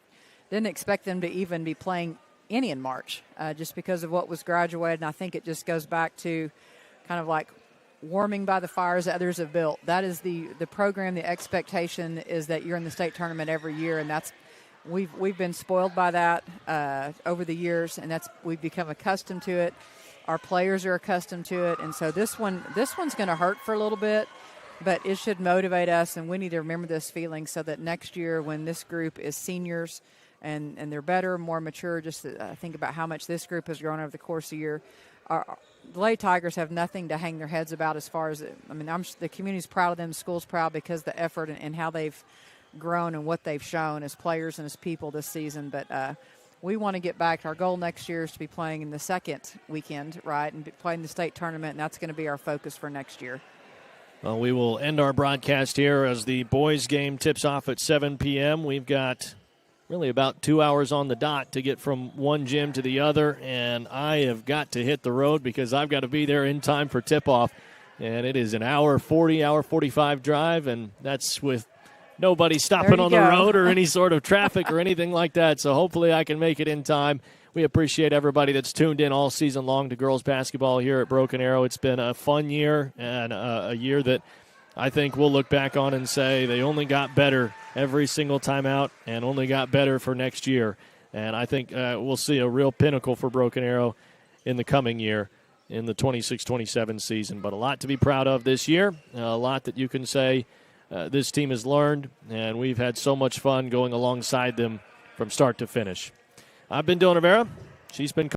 expect them to even be playing any in March just because of what was graduated, and I think it just goes back to kind of like warming by the fires that others have built. That is the program. The expectation is that you're in the state tournament every year, and that's we've been spoiled by that over the years, and we've become accustomed to it. Our players are accustomed to it, and so this one's going to hurt for a little bit, but it should motivate us, and we need to remember this feeling so that next year when this group is seniors and they're better, more mature, just to think about how much this group has grown over the course of the year. The Lady Tigers have nothing to hang their heads about as far as the community's proud of them, the school's proud because of the effort and how they've grown and what they've shown as players and as people this season, but we want to get back. Our goal next year is to be playing in the second weekend, right, and playing the state tournament, and that's going to be our focus for next year. Well, we will end our broadcast here as the boys' game tips off at 7 p.m. We've got really about 2 hours on the dot to get from one gym to the other, and I have got to hit the road because I've got to be there in time for tip-off, and it is an hour 45 drive, and that's with nobody stopping on the road or any sort of traffic or anything like that. So hopefully I can make it in time. We appreciate everybody that's tuned in all season long to girls basketball here at Broken Arrow. It's been a fun year and a year that I think we'll look back on and say they only got better every single time out and only got better for next year. And I think we'll see a real pinnacle for Broken Arrow in the coming year in the 26-27 season. But a lot to be proud of this year, a lot that you can say this team has learned, and we've had so much fun going alongside them from start to finish. I've been Dylan Rivera. She's been